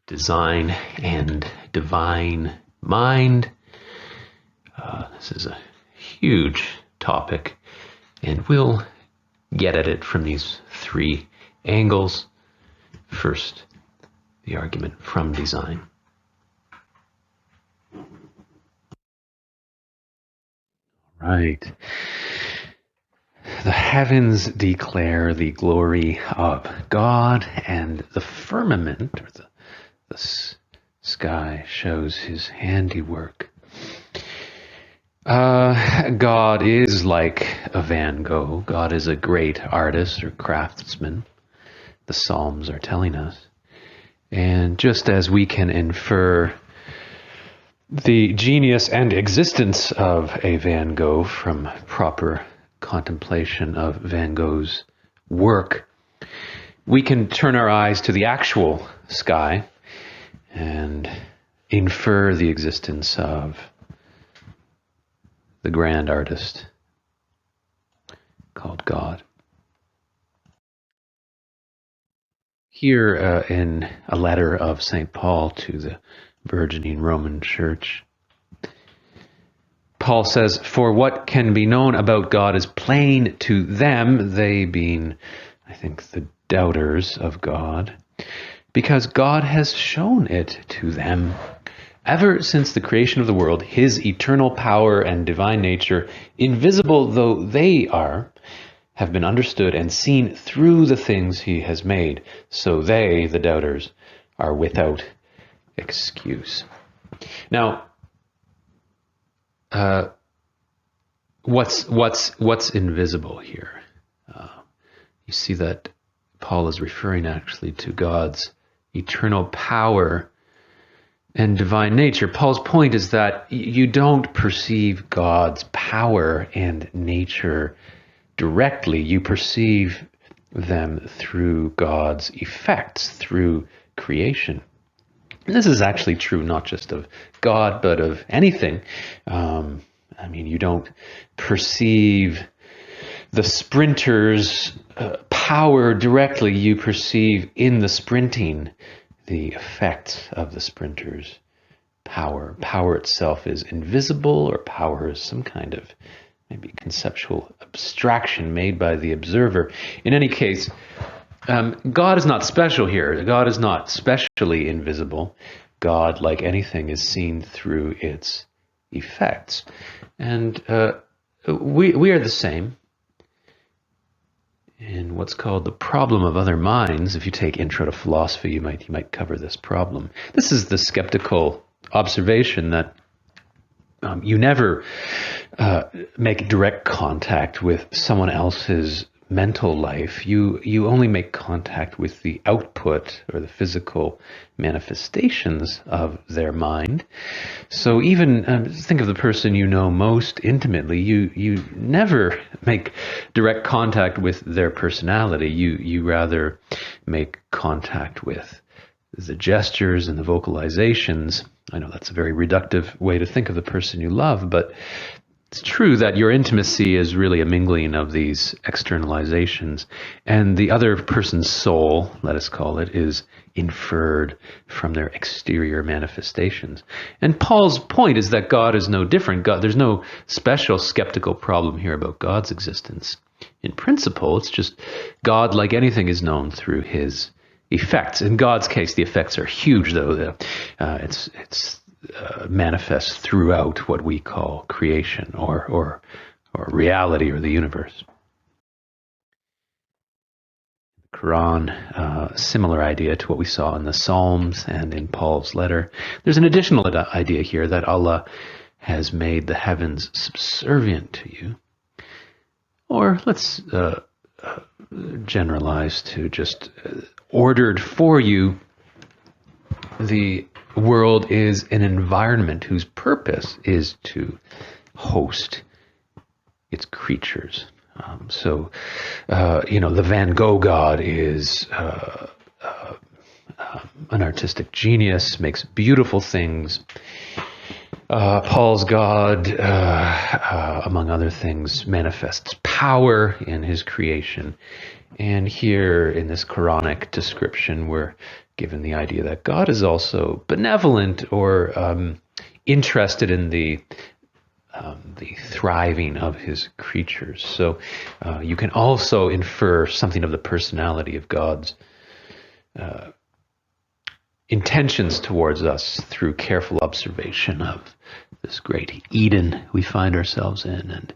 design and divine mind. This is a huge topic, and we'll get at it from these three angles. First, the argument from design. Right. The heavens declare the glory of God, and the firmament, or the sky, shows his handiwork. God is like a Van Gogh. God is a great artist or craftsman. The Psalms are telling us. And just as we can infer the genius and existence of a Van Gogh from proper contemplation of Van Gogh's work, we can turn our eyes to the actual sky and infer the existence of the grand artist called God. Here in a letter of St. Paul to the burgeoning Roman Church, Paul says, "For what can be known about God is plain to them," they being, I think, the doubters of God, "because God has shown it to them. Ever since the creation of the world, his eternal power and divine nature, invisible though they are, have been understood and seen through the things he has made. So they, the doubters, are without excuse." Now, what's invisible here? You see that Paul is referring actually to God's eternal power and divine nature. Paul's point is that you don't perceive God's power and nature directly. You perceive them through God's effects, through creation. And this is actually true not just of God, but of anything. You don't perceive the sprinter's power directly. You perceive in the sprinting the effects of the sprinter's power. Power itself is invisible, or power is some kind of maybe conceptual abstraction made by the observer. In any case, God is not special here. God is not specially invisible. God, like anything, is seen through its effects. And we are the same in what's called the problem of other minds. If you take Intro to Philosophy, you might cover this problem. This is the skeptical observation that you never make direct contact with someone else's mental life. You only make contact with the output or the physical manifestations of their mind. So even think of the person you know most intimately. You never make direct contact with their personality. You rather make contact with the gestures and the vocalizations. I know that's a very reductive way to think of the person you love, but it's true that your intimacy is really a mingling of these externalizations, and the other person's soul, let us call it, is inferred from their exterior manifestations. And Paul's point is that God is no different. There's no special skeptical problem here about God's existence. In principle, it's just God, like anything, is known through his effects. In God's case, the effects are huge, though. It's manifest throughout what we call creation or reality or the universe. The Quran, similar idea to what we saw in the Psalms and in Paul's letter. There's an additional idea here that Allah has made the heavens subservient to you. Or let's generalize to just ordered for you. The world is an environment whose purpose is to host its creatures. The Van Gogh God is an artistic genius, makes beautiful things. Paul's God, among other things, manifests power in his creation. And here in this Quranic description, we're given the idea that God is also benevolent or interested in the thriving of his creatures. So you can also infer something of the personality of God's intentions towards us through careful observation of this great Eden we find ourselves in, and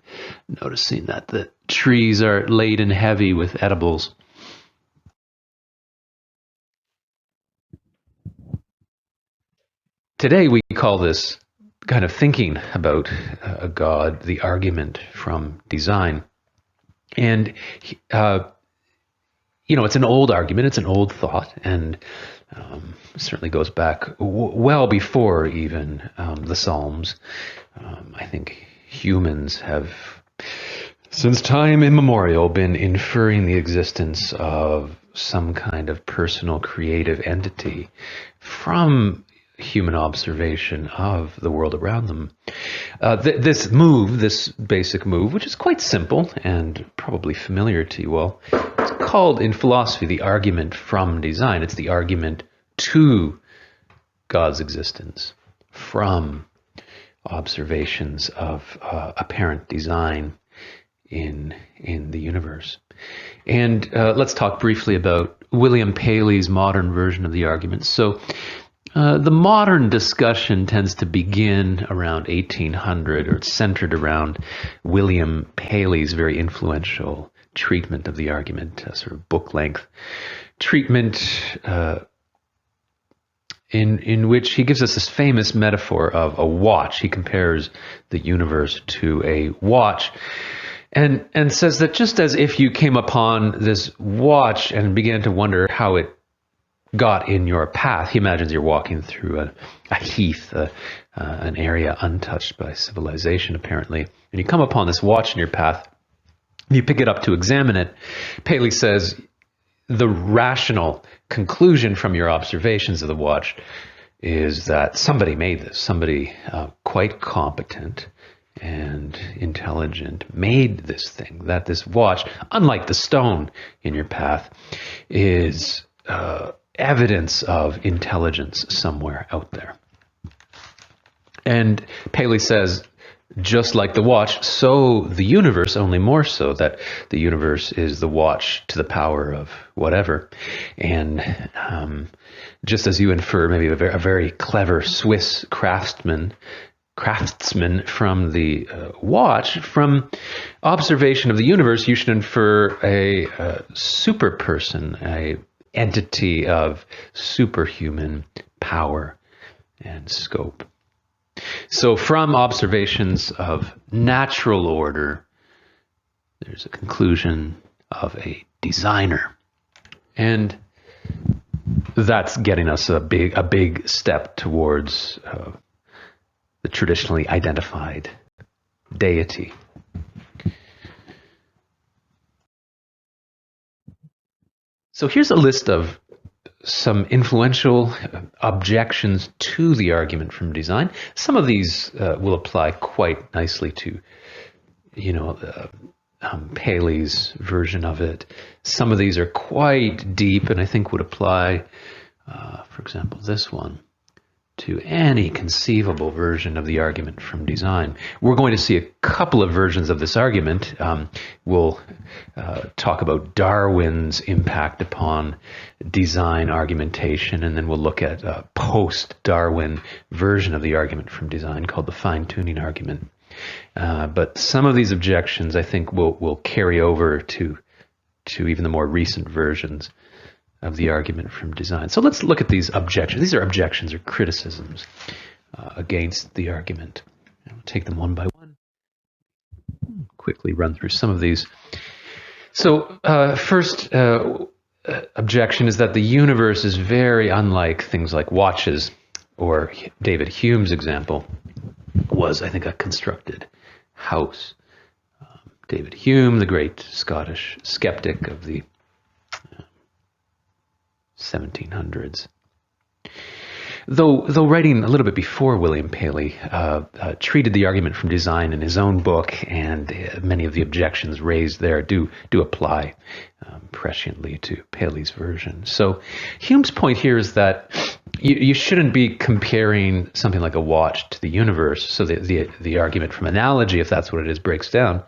noticing that the trees are laden heavy with edibles. Today we call this kind of thinking about a God the argument from design. And, it's an old argument, it's an old thought, and certainly goes back well before even the Psalms. I think humans have, since time immemorial, been inferring the existence of some kind of personal creative entity from human observation of the world around them. This basic move, which is quite simple and probably familiar to you all, it's called in philosophy the argument from design. It's the argument to God's existence from observations of apparent design in the universe. And let's talk briefly about William Paley's modern version of the argument. So the modern discussion tends to begin around 1800, or it's centered around William Paley's very influential treatment of the argument, a sort of book-length treatment in which he gives us this famous metaphor of a watch. He compares the universe to a watch and says that just as if you came upon this watch and began to wonder how it got in your path, he imagines you're walking through a heath, an area untouched by civilization apparently, and you come upon this watch in your path, you pick it up to examine it. Paley says the rational conclusion from your observations of the watch is that somebody made this, somebody quite competent and intelligent made this thing, that this watch, unlike the stone in your path, is evidence of intelligence somewhere out there. And Paley says, just like the watch, so the universe, only more so, that the universe is the watch to the power of whatever. And just as you infer maybe a very clever Swiss craftsman from the watch, from observation of the universe, you should infer a super person, a entity of superhuman power and scope. So from observations of natural order, there's a conclusion of a designer. And that's getting us a big step towards the traditionally identified deity. So here's a list of some influential objections to the argument from design. Some of these will apply quite nicely to, Paley's version of it. Some of these are quite deep and I think would apply, for example, this one, to any conceivable version of the argument from design. We're going to see a couple of versions of this argument. We'll talk about Darwin's impact upon design argumentation, and then we'll look at a post-Darwin version of the argument from design called the fine-tuning argument. But some of these objections, I think, will carry over to even the more recent versions of the argument from design. So let's look at these objections. These are objections or criticisms against the argument. We'll take them one by one. Quickly run through some of these. So first objection is that the universe is very unlike things like watches, or David Hume's example was, I think, a constructed house. David Hume, the great Scottish skeptic of the 1700s. though writing a little bit before William Paley, treated the argument from design in his own book, and many of the objections raised there do apply presciently to Paley's version. So Hume's point here is that you shouldn't be comparing something like a watch to the universe. So the argument from analogy, if that's what it is, breaks down,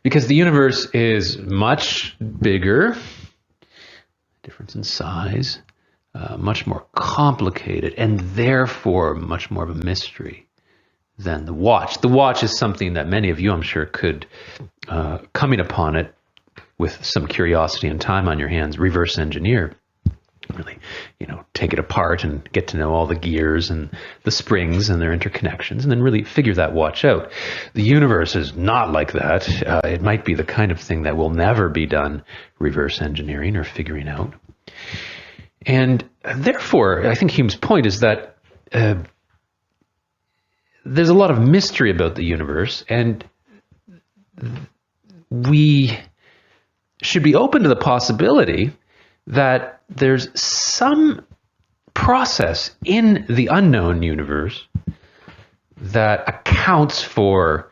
because the universe is much bigger, difference in size, much more complicated, and therefore much more of a mystery than the watch. The watch is something that many of you, I'm sure, could, coming upon it with some curiosity and time on your hands, reverse engineer. Really, take it apart and get to know all the gears and the springs and their interconnections, and then really figure that watch out. The universe is not like that. It might be the kind of thing that will never be done reverse engineering or figuring out. And therefore, I think Hume's point is that there's a lot of mystery about the universe, and we should be open to the possibility that there's some process in the unknown universe that accounts for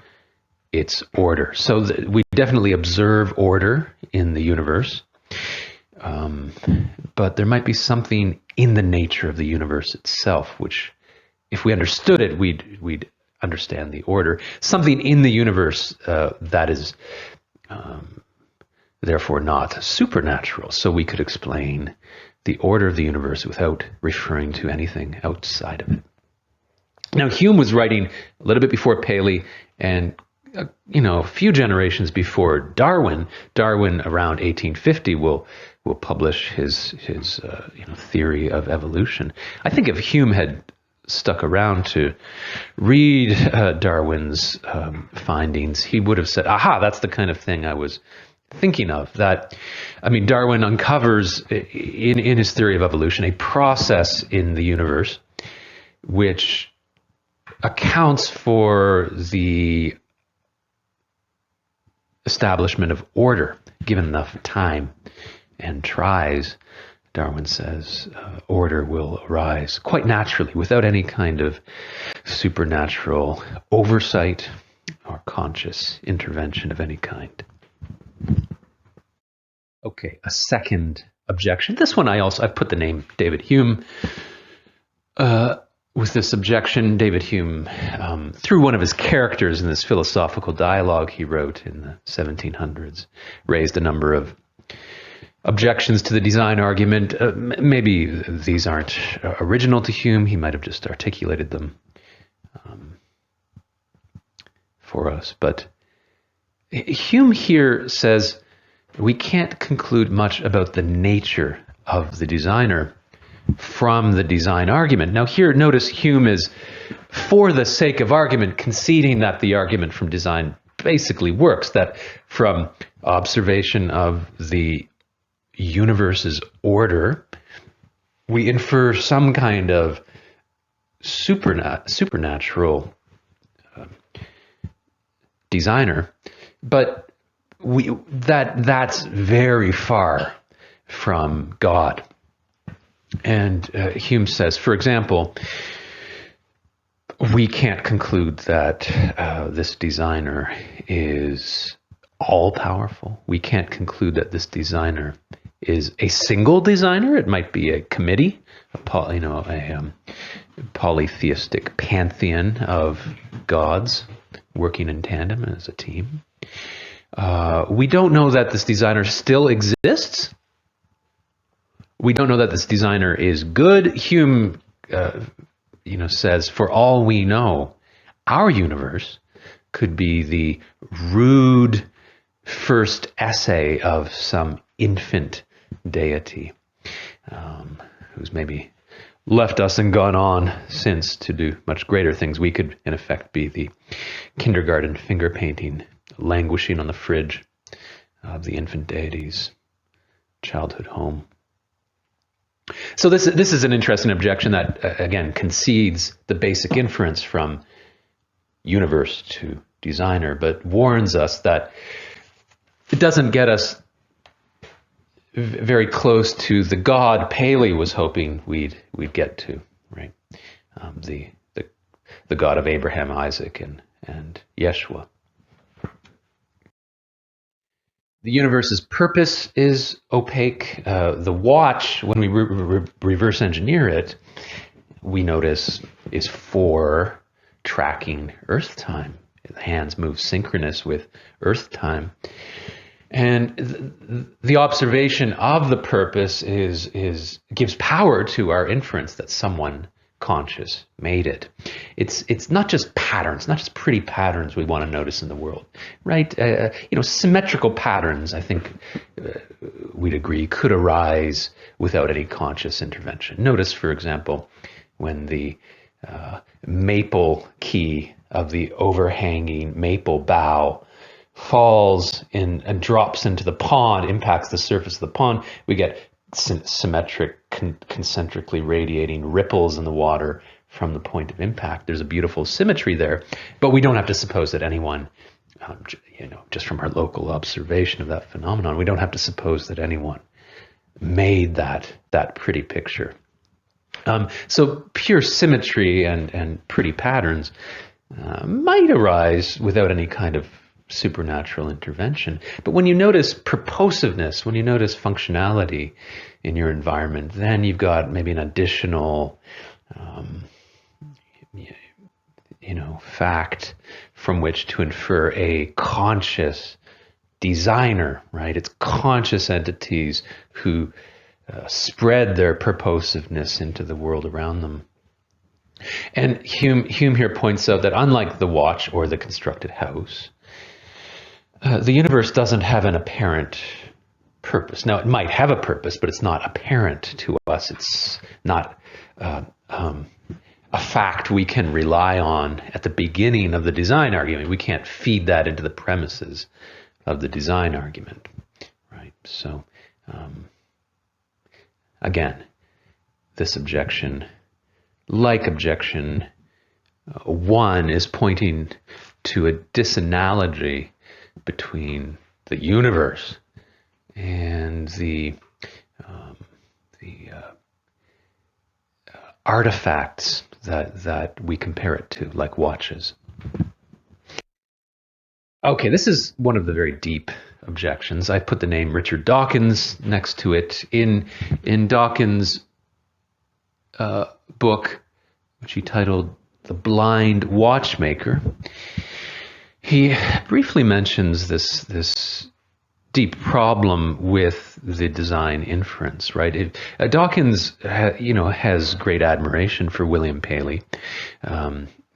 its order. So we definitely observe order in the universe, but there might be something in the nature of the universe itself, which, if we understood it, we'd understand the order. Something in the universe that is therefore not supernatural. So we could explain the order of the universe without referring to anything outside of it. Now, Hume was writing a little bit before Paley, and a few generations before Darwin. Darwin, around 1850, will publish his theory of evolution. I think if Hume had stuck around to read Darwin's findings, he would have said, "Aha, that's the kind of thing I was thinking of." Darwin uncovers in his theory of evolution a process in the universe which accounts for the establishment of order given enough time and tries. Darwin says order will arise quite naturally without any kind of supernatural oversight or conscious intervention of any kind. Okay, a second objection. This one I've put the name David Hume with this objection. David Hume, through one of his characters in this philosophical dialogue he wrote in the 1700s, raised a number of objections to the design argument. Maybe these aren't original to Hume. He might have just articulated them for us. But Hume here says we can't conclude much about the nature of the designer from the design argument. Now here, notice Hume is, for the sake of argument, conceding that the argument from design basically works, that from observation of the universe's order, we infer some kind of supernatural designer, but that's very far from God. And Hume says, for example, we can't conclude that this designer is all-powerful. We can't conclude that this designer is a single designer. It might be a committee, a polytheistic pantheon of gods working in tandem as a team. We don't know that this designer still exists. We don't know that this designer is good. Hume, says, for all we know, our universe could be the rude first essay of some infant deity who's maybe left us and gone on since to do much greater things. We could, in effect, be the kindergarten finger painting languishing on the fridge of the infant deity's childhood home. So this is an interesting objection that, again, concedes the basic inference from universe to designer, but warns us that it doesn't get us very close to the God Paley was hoping we'd get to, right? the God of Abraham, Isaac, and Yeshua. The universe's purpose is opaque. The watch, when we reverse engineer it, we notice is for tracking Earth time. The hands move synchronous with Earth time. And the observation of the purpose gives power to our inference that someone conscious made it. It's not just patterns, not just pretty patterns we want to notice in the world, right? Symmetrical patterns, I think we'd agree, could arise without any conscious intervention. Notice, for example, when the maple key of the overhanging maple bough falls in and drops into the pond, impacts the surface of the pond, we get symmetric, concentrically radiating ripples in the water from the point of impact. There's a beautiful symmetry there, but we don't have to suppose that anyone, just from our local observation of that phenomenon, we don't have to suppose that anyone made that pretty picture. So pure symmetry and pretty patterns might arise without any kind of supernatural intervention. But when you notice purposiveness, when you notice functionality in your environment, then you've got maybe an additional fact from which to infer a conscious designer, right? It's conscious entities who spread their purposiveness into the world around them. And Hume here points out that unlike the watch or the constructed house, the universe doesn't have an apparent purpose. Now, it might have a purpose, but it's not apparent to us. It's not a fact we can rely on at the beginning of the design argument. We can't feed that into the premises of the design argument, right? So, again, this objection, like objection 1, is pointing to a disanalogy between the universe and the artifacts that we compare it to, like watches. Okay, this is one of the very deep objections. I put the name Richard Dawkins next to it. In Dawkins' book, which he titled The Blind Watchmaker, he briefly mentions this deep problem with the design inference, right? Dawkins, has great admiration for William Paley.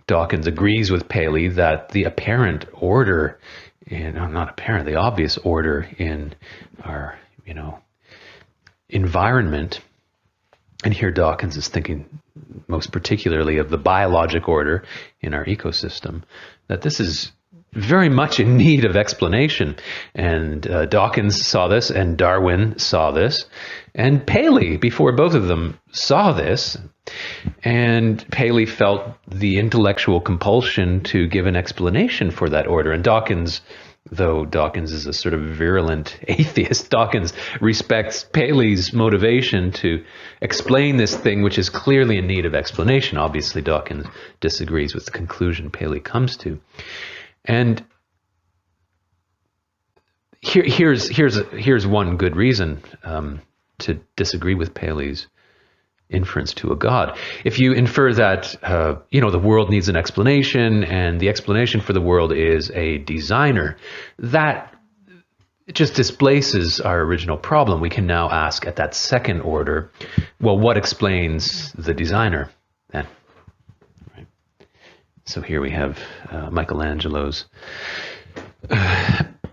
Dawkins agrees with Paley that the apparent order, the obvious order in our, environment, and here Dawkins is thinking most particularly of the biologic order in our ecosystem, that this is very much in need of explanation. And Dawkins saw this, and Darwin saw this, and Paley, before both of them, saw this. And Paley felt the intellectual compulsion to give an explanation for that order. And Dawkins, though Dawkins is a sort of virulent atheist, Dawkins respects Paley's motivation to explain this thing which is clearly in need of explanation. Obviously, Dawkins disagrees with the conclusion Paley comes to. And here's one good reason to disagree with Paley's inference to a god. If you infer that the world needs an explanation, and the explanation for the world is a designer, that just displaces our original problem. We can now ask at that second order, well, what explains the designer then? Right. So here we have Michelangelo's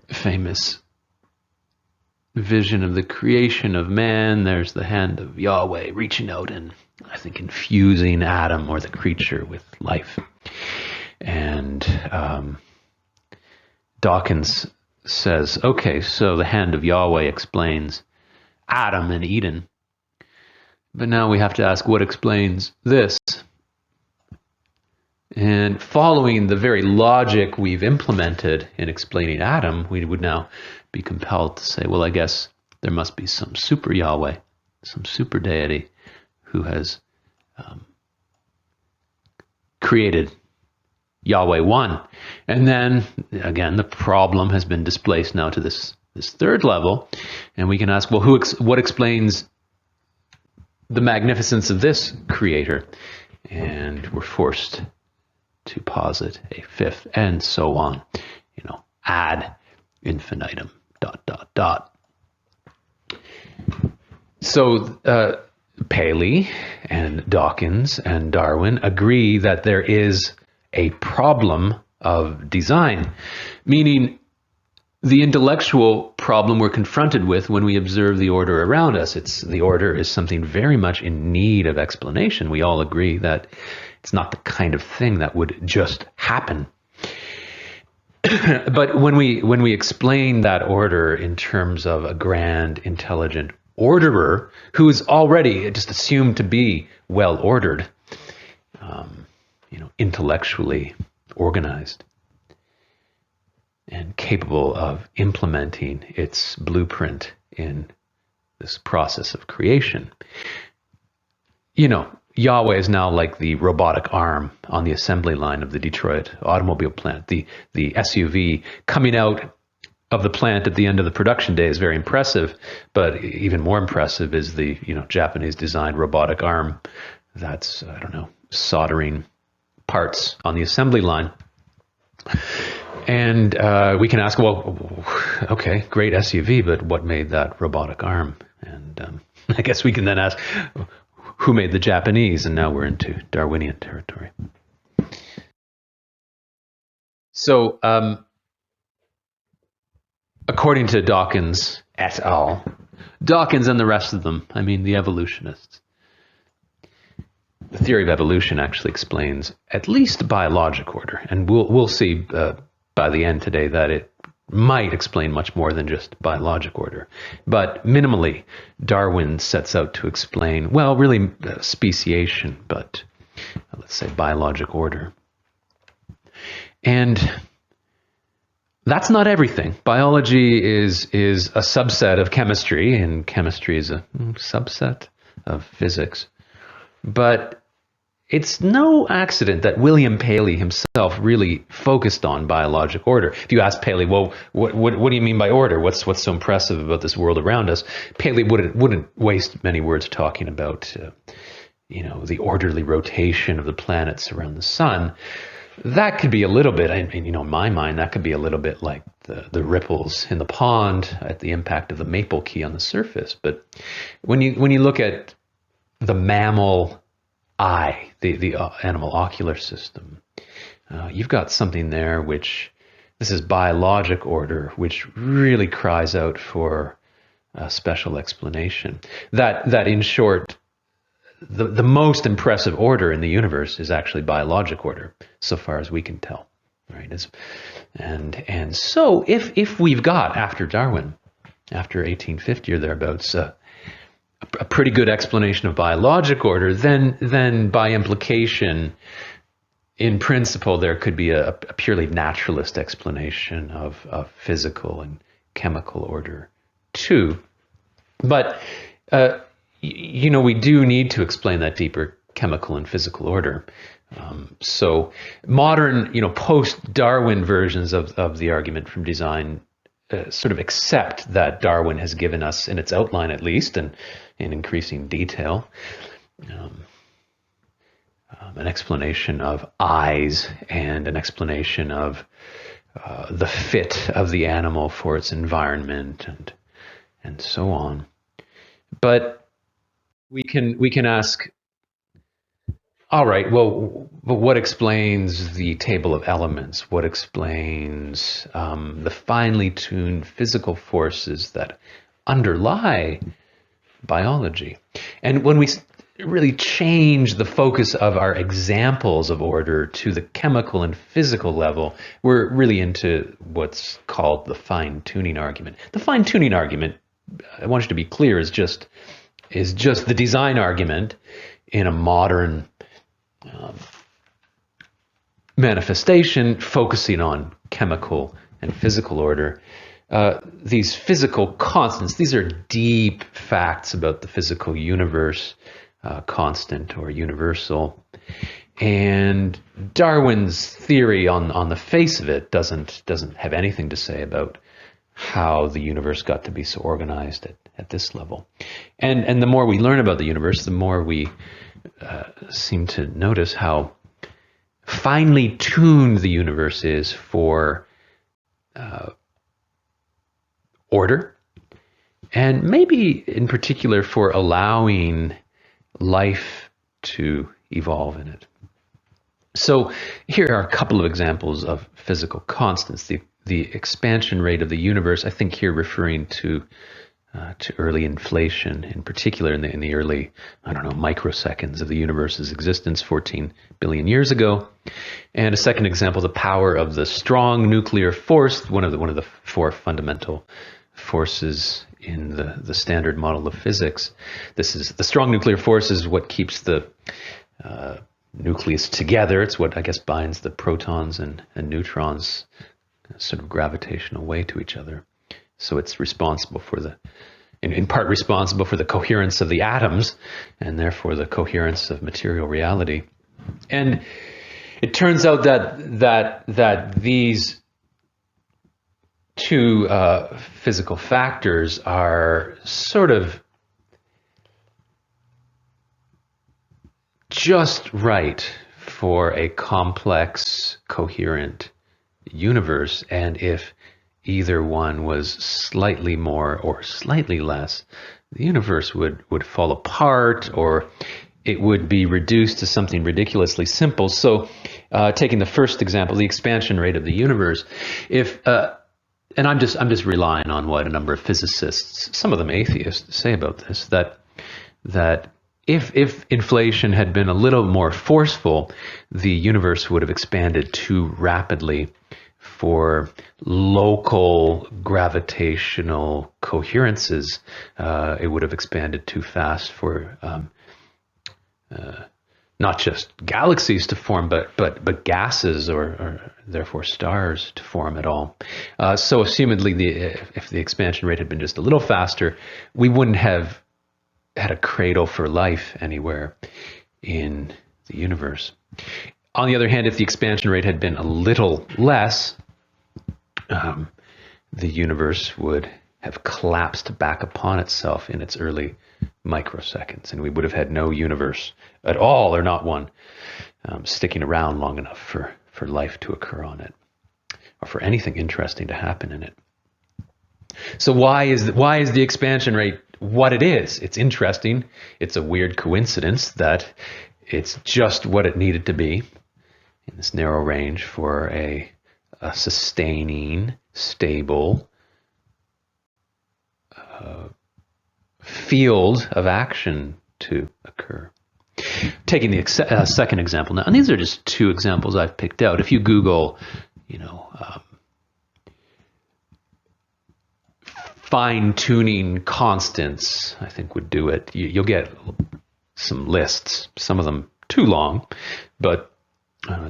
famous vision of the creation of man. There's the hand of Yahweh reaching out and, I think, infusing Adam or the creature with life. And Dawkins says, okay, so the hand of Yahweh explains Adam and Eden. But now we have to ask, what explains this? And following the very logic we've implemented in explaining Adam, we would now be compelled to say, well, I guess there must be some super Yahweh, some super deity who has created Yahweh 1. And then, again, the problem has been displaced now to this third level. And we can ask, well, what explains the magnificence of this creator? And we're forced to posit a fifth, and so on. Ad infinitum, ... So Paley and Dawkins and Darwin agree that there is a problem of design, meaning the intellectual problem we're confronted with when we observe the order around us. The order is something very much in need of explanation. We all agree that it's not the kind of thing that would just happen. But when we explain that order in terms of a grand, intelligent orderer who is already just assumed to be well ordered, intellectually organized, and capable of implementing its blueprint in this process of creation. Yahweh is now like the robotic arm on the assembly line of the Detroit automobile plant. The SUV coming out of the plant at the end of the production day is very impressive, but even more impressive is the Japanese designed robotic arm that's, soldering parts on the assembly line. And we can ask, well, okay, great SUV, but what made that robotic arm? And I guess we can then ask, who made the Japanese? And now we're into Darwinian territory. So, according to Dawkins et al., Dawkins and the rest of them, the evolutionists, the theory of evolution actually explains at least biologic order, and we'll see by the end today that it might explain much more than just biologic order. But minimally, Darwin sets out to explain, well, really speciation, but let's say biologic order. And that's not everything. Biology is a subset of chemistry, and chemistry is a subset of physics. But it's no accident that William Paley himself really focused on biologic order. If you ask Paley, well, what do you mean by order? What's so impressive about this world around us? Paley wouldn't waste many words talking about, the orderly rotation of the planets around the sun. That could be a little bit, in my mind, that could be a little bit like the ripples in the pond at the impact of the maple key on the surface. But when you look at the mammal eye, the animal ocular system, you've got something there this is biologic order, which really cries out for a special explanation. That in short, the most impressive order in the universe is actually biologic order, so far as we can tell. Right? And so if we've got, after Darwin, after 1850 or thereabouts, a pretty good explanation of biologic order, then by implication, in principle, there could be a purely naturalist explanation of physical and chemical order too. But we do need to explain that deeper chemical and physical order. So modern, post-Darwin versions of the argument from design sort of accept that Darwin has given us, in its outline at least, and in increasing detail, an explanation of eyes and an explanation of the fit of the animal for its environment and so on. But we can ask, all right, well, what explains the table of elements? What explains the finely tuned physical forces that underlie biology? And when we really change the focus of our examples of order to the chemical and physical level, we're really into what's called the fine-tuning argument. The fine-tuning argument, I want you to be clear, is just the design argument in a modern manifestation focusing on chemical and physical order. These physical constants, these are deep facts about the physical universe, constant or universal. And Darwin's theory on the face of it doesn't have anything to say about how the universe got to be so organized at this level. And the more we learn about the universe, the more we seem to notice how finely tuned the universe is for order, and maybe in particular for allowing life to evolve in it. So here are a couple of examples of physical constants. The expansion rate of the universe, I think here referring to early inflation, in particular in the early, microseconds of the universe's existence 14 billion years ago. And a second example, the power of the strong nuclear force, one of the four fundamental forces in the standard model of physics. This is the strong nuclear force is what keeps the nucleus together. It's what, I guess, binds the protons and neutrons sort of gravitational way to each other. So it's responsible for in part responsible for the coherence of the atoms, and therefore the coherence of material reality. And it turns out that these two physical factors are sort of just right for a complex, coherent universe, and if either one was slightly more or slightly less, the universe would fall apart, or it would be reduced to something ridiculously simple. So taking the first example, the expansion rate of the universe, and I'm just relying on what a number of physicists, some of them atheists, say about this, that if inflation had been a little more forceful, the universe would have expanded too rapidly for local gravitational coherences. It would have expanded too fast for not just galaxies to form, but gases or therefore stars to form at all. So assumedly, if the expansion rate had been just a little faster, we wouldn't have had a cradle for life anywhere in the universe. On the other hand, if the expansion rate had been a little less, the universe would have collapsed back upon itself in its early microseconds, and we would have had no universe at all, or not one, sticking around long enough for life to occur on it, or for anything interesting to happen in it. So why is the expansion rate what it is? It's interesting. It's a weird coincidence that it's just what it needed to be in this narrow range for a sustaining, stable field of action to occur. Taking the second example now, and these are just two examples I've picked out. If you Google, fine-tuning constants, I think would do it. You'll get some lists, some of them too long, but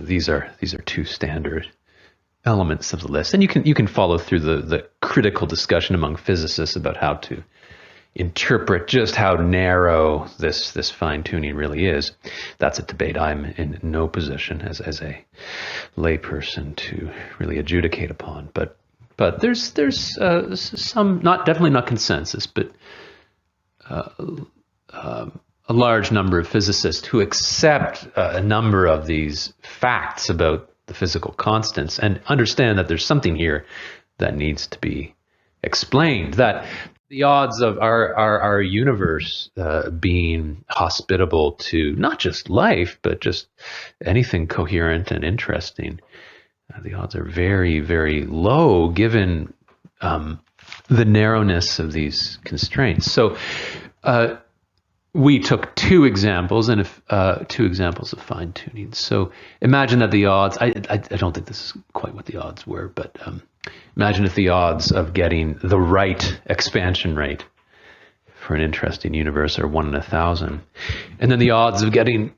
these are two standard elements of the list, and you can follow through the critical discussion among physicists about how to interpret just how narrow this fine-tuning really is. That's a debate I'm in no position as a layperson to really adjudicate upon, but there's some, definitely not consensus, but a large number of physicists who accept a number of these facts about the physical constants and understand that there's something here that needs to be explained, that the odds of our universe being hospitable to not just life, but just anything coherent and interesting, the odds are very, very low given the narrowness of these constraints. So we took two examples two examples of fine tuning. So imagine that the odds, I don't think this is quite what the odds were, but imagine if the odds of getting the right expansion rate for an interesting universe are 1 in 1,000. And then the odds of getting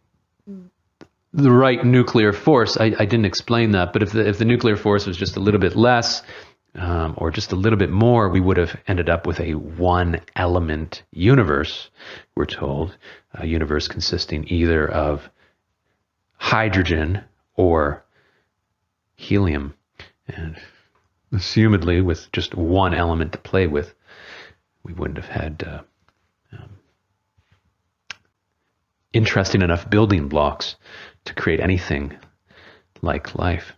the right nuclear force, I didn't explain that, but if the nuclear force was just a little bit less or just a little bit more, we would have ended up with a one-element universe, we're told, a universe consisting either of hydrogen or helium. And assumedly, with just one element to play with, we wouldn't have had interesting enough building blocks to create anything like life.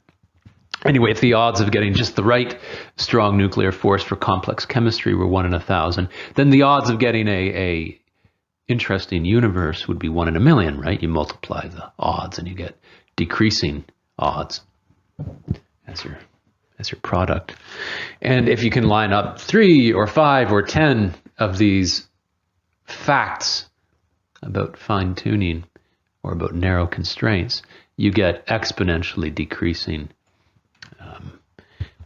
Anyway, if the odds of getting just the right strong nuclear force for complex chemistry were 1 in 1,000, then the odds of getting a interesting universe would be 1 in 1,000,000, right? You multiply the odds and you get decreasing odds as your product. And if you can line up 3 or 5 or 10 of these facts about fine-tuning or about narrow constraints, you get exponentially decreasing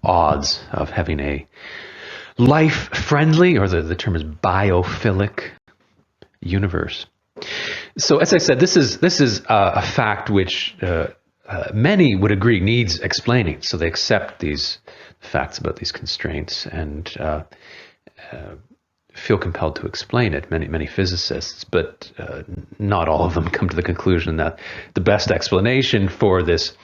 odds of having a life-friendly, or the term is biophilic, universe. So as I said, this is a fact which many would agree needs explaining. So they accept these facts about these constraints and feel compelled to explain it, many physicists, but not all of them come to the conclusion that the best explanation for this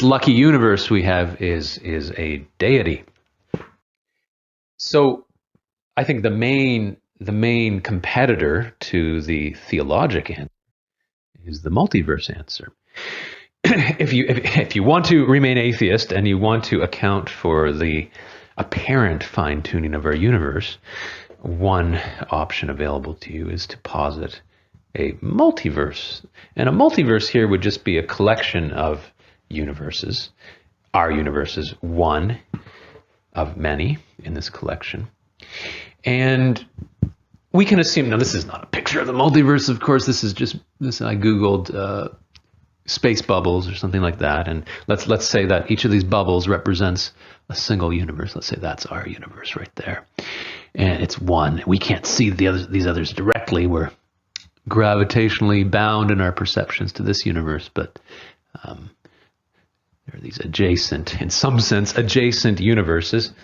lucky universe we have is a deity. So I think the main competitor to the theologic answer is the multiverse answer. If you want to remain atheist and you want to account for the apparent fine-tuning of our universe, one option available to you is to posit a multiverse. And a multiverse here would just be a collection of universes. Our universe is one of many in this collection. And we can assume, now this is not a picture of the multiverse, of course, this, I Googled space bubbles or something like that, and let's say that each of these bubbles represents a single universe. Let's say that's our universe right there, and it's one. We can't see these others directly. We're gravitationally bound in our perceptions to this universe, but there are these adjacent, in some sense, adjacent universes.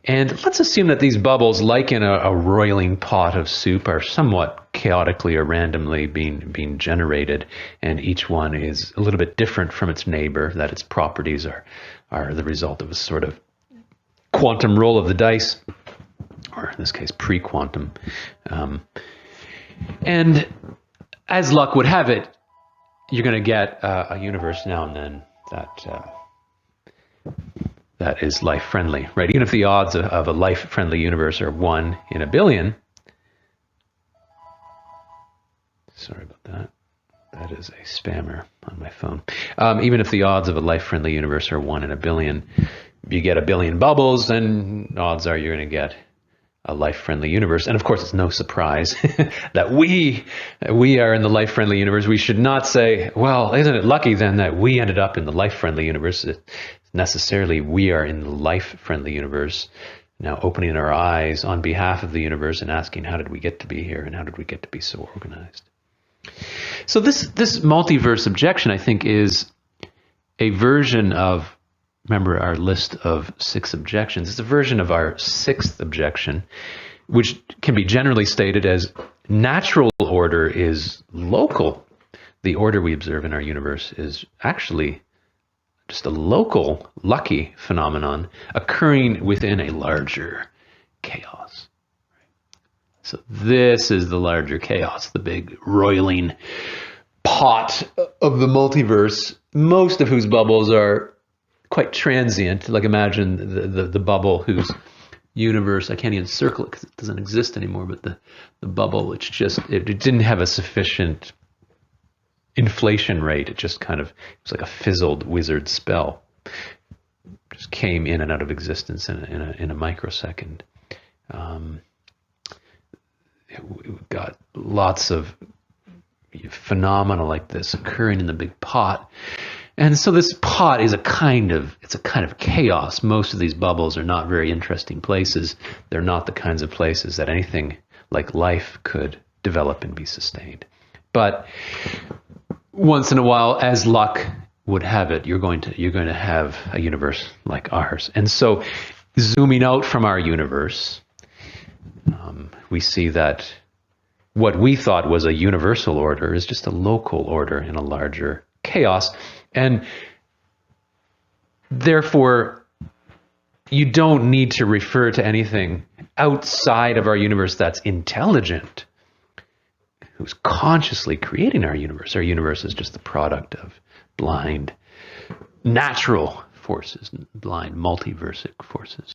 And let's assume that these bubbles, like in a roiling pot of soup, are somewhat chaotically or randomly being generated, and each one is a little bit different from its neighbor, that its properties are the result of a sort of quantum roll of the dice, or in this case, pre-quantum. And as luck would have it, you're going to get a universe now and then that is life-friendly, right? Even if the odds of a life-friendly universe are 1 in a billion. Sorry about that. That is a spammer on my phone. Even if the odds of a life-friendly universe are 1 in a billion, you get a billion bubbles, and odds are you're going to get a life-friendly universe. And of course, it's no surprise that we are in the life-friendly universe. We should not say, well, isn't it lucky then that we ended up in the life-friendly universe? Necessarily, we are in the life-friendly universe, now opening our eyes on behalf of the universe and asking, how did we get to be here, and how did we get to be so organized? So this multiverse objection, I think, is a version of, remember our list of 6 objections, it's a version of our 6th objection, which can be generally stated as natural order is local. The order we observe in our universe is actually just a local, lucky phenomenon occurring within a larger chaos. So this is the larger chaos, the big roiling pot of the multiverse, most of whose bubbles are quite transient. Like imagine the bubble whose universe, I can't even circle it because it doesn't exist anymore, but the bubble which just, it didn't have a sufficient inflation rate. It just kind of, it was like a fizzled wizard spell. Just came in and out of existence in a microsecond. We've got lots of phenomena like this occurring in the big pot. And so this pot is a kind of chaos. Most of these bubbles are not very interesting places. They're not the kinds of places that anything like life could develop and be sustained. But once in a while, as luck would have it, you're going to have a universe like ours. And so zooming out from our universe, we see that what we thought was a universal order is just a local order in a larger chaos. And therefore, you don't need to refer to anything outside of our universe that's intelligent, who's consciously creating our universe. Our universe is just the product of blind natural forces, blind multiversic forces.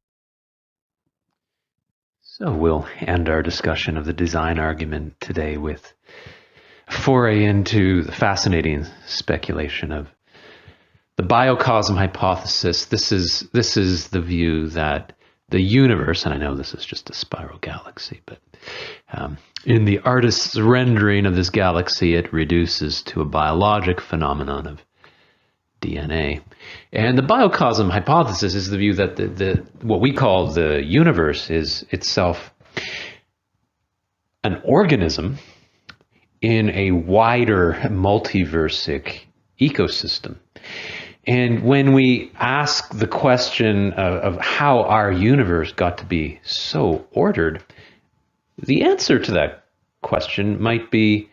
So we'll end our discussion of the design argument today with a foray into the fascinating speculation of the biocosm hypothesis. This is the view that the universe, and I know this is just a spiral galaxy, but in the artist's rendering of this galaxy, it reduces to a biologic phenomenon of DNA. And the biocosm hypothesis is the view that the what we call the universe is itself an organism in a wider multiversic ecosystem. And when we ask the question of how our universe got to be so ordered, the answer to that question might be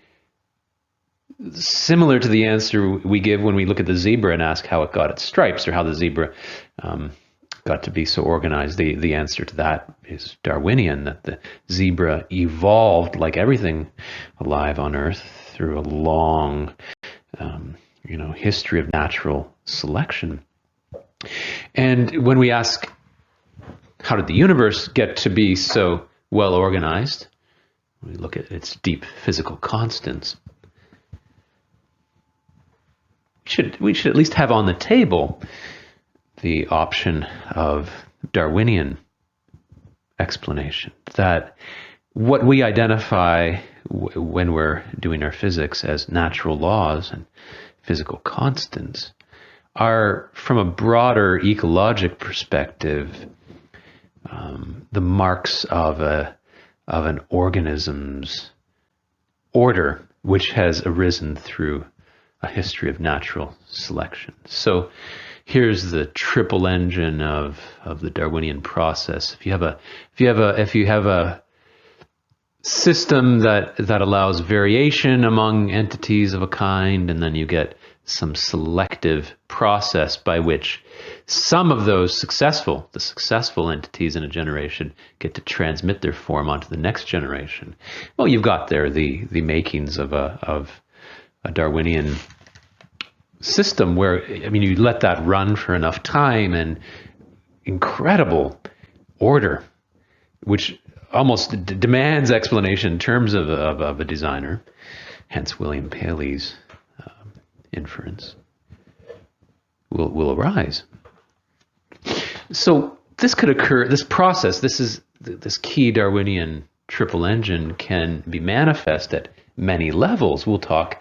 similar to the answer we give when we look at the zebra and ask how it got its stripes, or how the zebra got to be so organized. The answer to that is Darwinian, that the zebra evolved like everything alive on Earth through a long history of natural selection. And when we ask, how did the universe get to be so well organized? We look at its deep physical constants. We should at least have on the table the option of Darwinian explanation, that what we identify when we're doing our physics as natural laws and physical constants are, from a broader ecologic perspective, the marks of an organism's order, which has arisen through a history of natural selection. So here's the triple engine of the Darwinian process. If you have a system that allows variation among entities of a kind, and then you get some selective process by which some of those successful entities in a generation get to transmit their form onto the next generation. Well, you've got there the makings of a Darwinian system where, you let that run for enough time and incredible order, which almost demands explanation in terms of a designer, hence William Paley's inference, will arise. So this could occur, this process, this key Darwinian triple engine can be manifest at many levels. We'll talk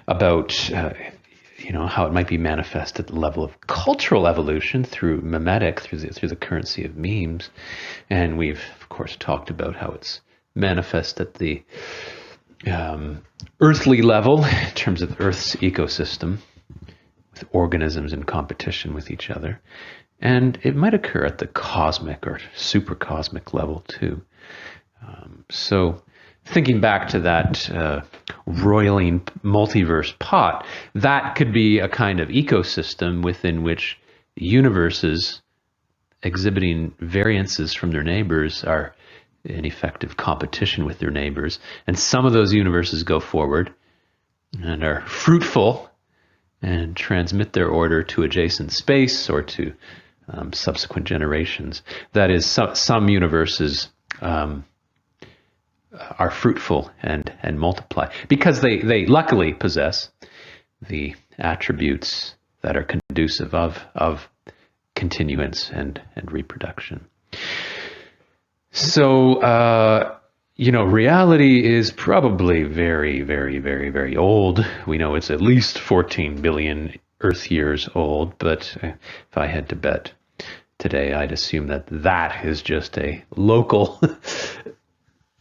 about how it might be manifest at the level of cultural evolution through mimetic, through the currency of memes. And we've, of course, talked about how it's manifest at the earthly level in terms of Earth's ecosystem, with organisms in competition with each other. And it might occur at the cosmic or supercosmic level too. So thinking back to that roiling multiverse pot, that could be a kind of ecosystem within which universes exhibiting variances from their neighbors are in effective competition with their neighbors. And some of those universes go forward and are fruitful and transmit their order to adjacent space or to subsequent generations. That is, some universes are fruitful and multiply because they luckily possess the attributes that are conducive of continuance and reproduction. So, reality is probably very, very, very, very old. We know it's at least 14 billion Earth years old, but if I had to bet today, I'd assume that is just a local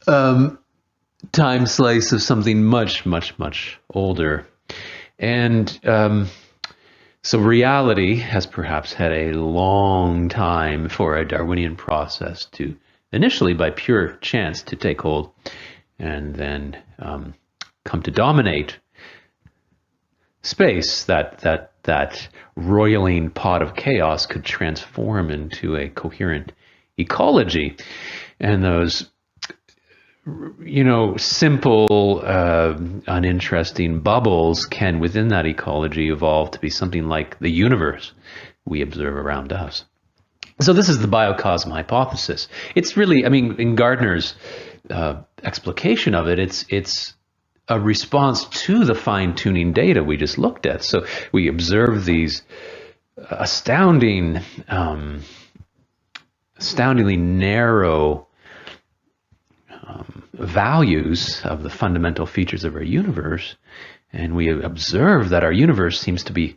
time slice of something much, much, much older. And so reality has perhaps had a long time for a Darwinian process to initially, by pure chance, to take hold and then come to dominate space, that roiling pot of chaos could transform into a coherent ecology. And those, simple, uninteresting bubbles can, within that ecology, evolve to be something like the universe we observe around us. So this is the biocosm hypothesis. It's really, in Gardner's explication of it, it's a response to the fine-tuning data we just looked at. So we observe these astoundingly narrow values of the fundamental features of our universe, and we observe that our universe seems to be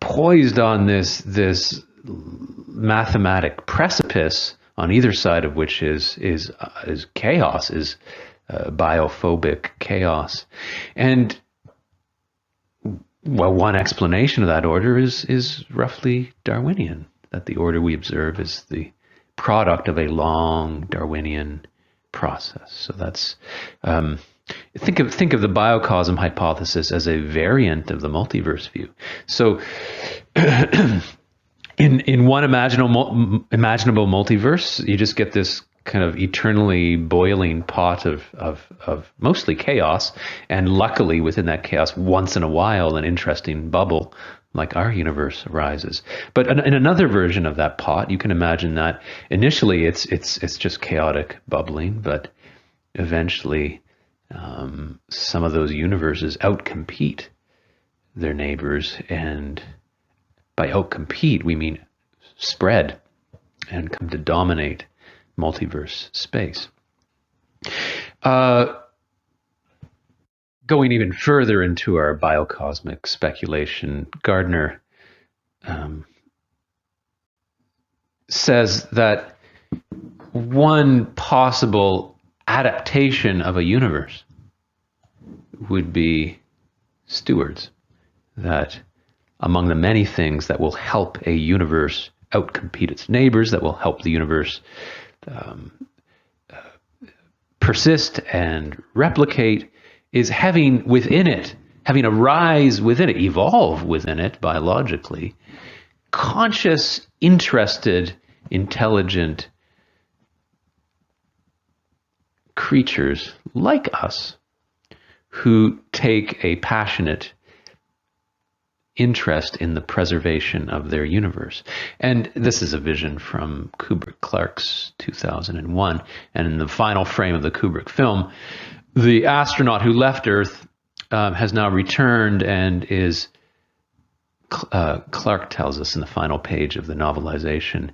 poised on this mathematic precipice, on either side of which is chaos, is biophobic chaos. And well, one explanation of that order is roughly Darwinian, that the order we observe is the product of a long Darwinian process. So that's think of the biocosm hypothesis as a variant of the multiverse view. So in one imaginable multiverse, you just get this kind of eternally boiling pot of mostly chaos, and luckily within that chaos, once in a while, an interesting bubble like our universe arises. But in another version of that pot, you can imagine that initially it's just chaotic bubbling, but eventually some of those universes outcompete their neighbors, and by outcompete we mean spread and come to dominate multiverse space. Going even further into our biocosmic speculation, Gardner says that one possible adaptation of a universe would be stewards, that among the many things that will help a universe outcompete its neighbors, that will help the universe persist and replicate, is having arise within it, evolve within it biologically, conscious, interested, intelligent creatures like us who take a passionate interest in the preservation of their universe. And this is a vision from Kubrick-Clark's 2001. And in the final frame of the Kubrick film, the astronaut who left Earth has now returned and is, Clark tells us in the final page of the novelization,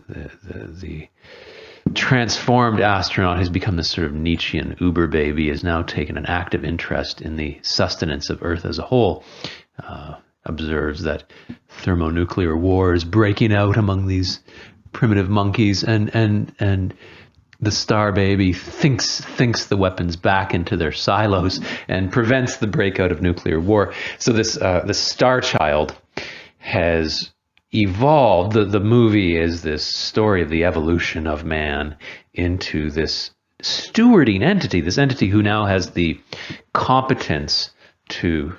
the transformed astronaut who's become this sort of Nietzschean uber baby has now taken an active interest in the sustenance of Earth as a whole. Observes that thermonuclear war is breaking out among these primitive monkeys, and the star baby thinks the weapons back into their silos and prevents the breakout of nuclear war. So this star child has evolved. The movie is this story of the evolution of man into this stewarding entity, this entity who now has the competence to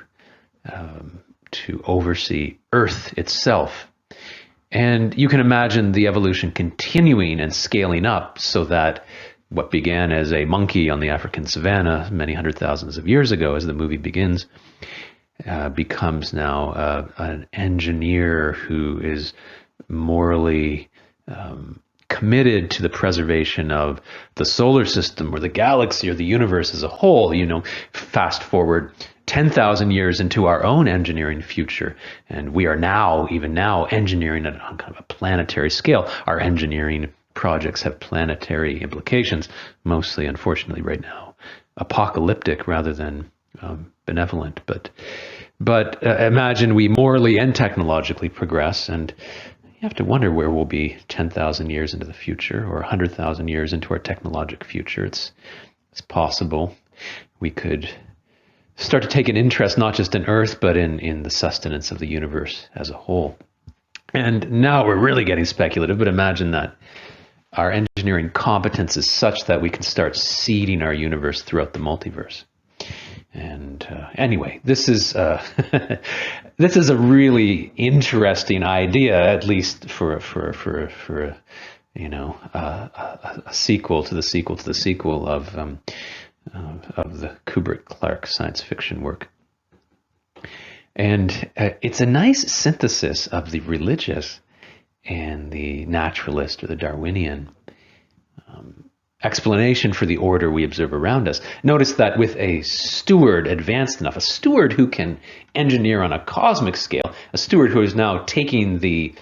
oversee Earth itself. And you can imagine the evolution continuing and scaling up so that what began as a monkey on the African savanna many hundred thousands of years ago, as the movie begins, becomes now an engineer who is morally committed to the preservation of the solar system or the galaxy or the universe as a whole. Fast forward 10,000 years into our own engineering future, and we are even now engineering on kind of a planetary scale. Our engineering projects have planetary implications, mostly, unfortunately, right now, apocalyptic rather than benevolent. But imagine we morally and technologically progress, and you have to wonder where we'll be 10,000 years into the future, or 100,000 years into our technologic future. It's possible we could start to take an interest not just in Earth, but in the sustenance of the universe as a whole. And now we're really getting speculative, but imagine that our engineering competence is such that we can start seeding our universe throughout the multiverse. And anyway, this is this is a really interesting idea, at least for you know, a sequel to the sequel to the sequel of the Kubrick-Clarke science fiction work. And it's a nice synthesis of the religious and the naturalist or the Darwinian explanation for the order we observe around us. Notice that with a steward advanced enough, a steward who can engineer on a cosmic scale, a steward who is now taking the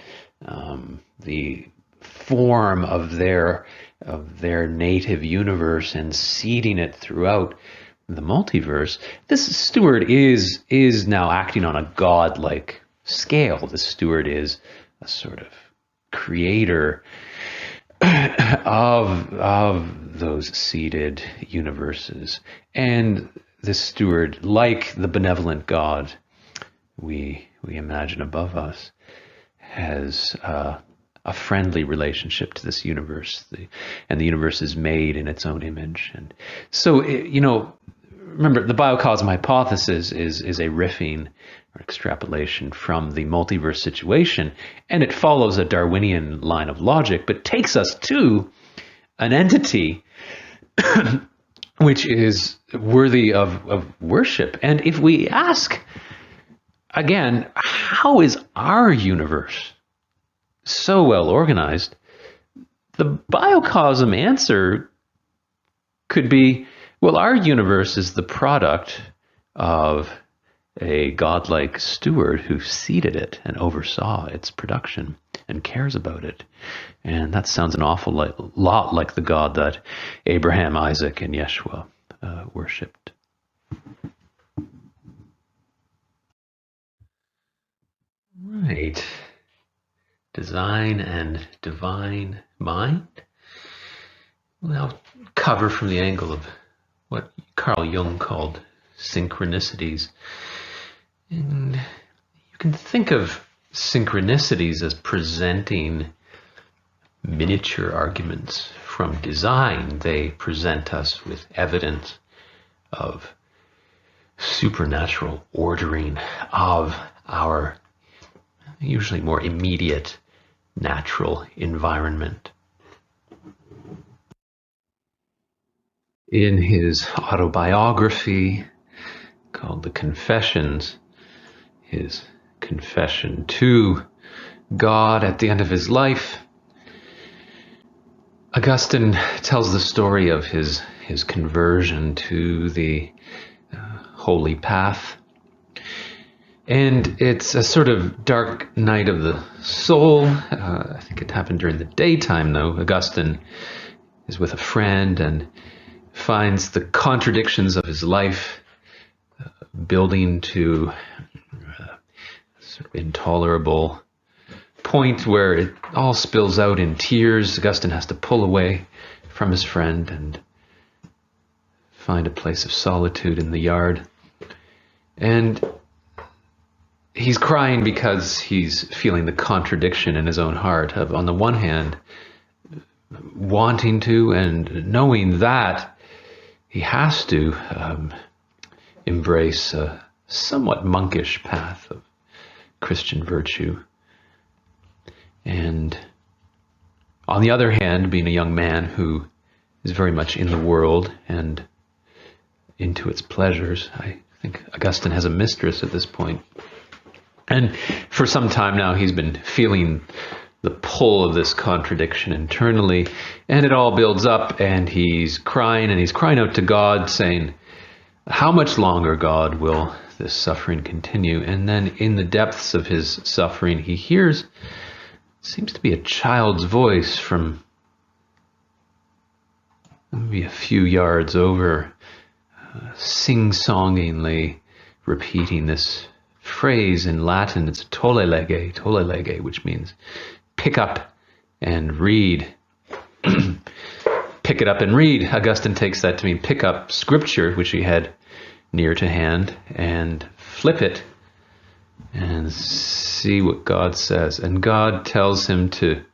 form of their native universe and seeding it throughout the multiverse, this steward is now acting on a godlike scale. The steward is a sort of creator of those seeded universes. And this steward, like the benevolent God we imagine above us, has a friendly relationship to this universe, and the universe is made in its own image. And so, you know, remember, the biocosm hypothesis is a riffing or extrapolation from the multiverse situation, and it follows a Darwinian line of logic, but takes us to an entity which is worthy of worship. And if we ask, again, how is our universe so well organized, the biocosm answer could be, well, our universe is the product of a godlike steward who seeded it and oversaw its production and cares about it. And that sounds an awful lot like the God that Abraham, Isaac, and Yeshua worshipped. Right. Design and divine mind. We'll now cover from the angle of what Carl Jung called synchronicities. And you can think of synchronicities as presenting miniature arguments from design. They present us with evidence of supernatural ordering of our usually more immediate natural environment. In his autobiography called The Confessions, his confession to God at the end of his life, Augustine tells the story of his conversion to the holy path. And it's a sort of dark night of the soul. I think it happened during the daytime, though. Augustine is with a friend and finds the contradictions of his life building to a sort of intolerable point where it all spills out in tears. Augustine has to pull away from his friend and find a place of solitude in the yard. And he's crying because he's feeling the contradiction in his own heart of, on the one hand, wanting to and knowing that he has to embrace a somewhat monkish path of Christian virtue. And on the other hand, being a young man who is very much in the world and into its pleasures, I think Augustine has a mistress at this point. And for some time now, he's been feeling the pull of this contradiction internally, and it all builds up, and he's crying out to God, saying, how much longer, God, will this suffering continue? And then in the depths of his suffering, he hears, seems to be a child's voice from maybe a few yards over, sing-songingly repeating this phrase in Latin. It's tolle lege, which means pick up and read. Pick it up and read. Augustine takes that to mean pick up scripture, which he had near to hand, and flip it and see what God says. And God tells him to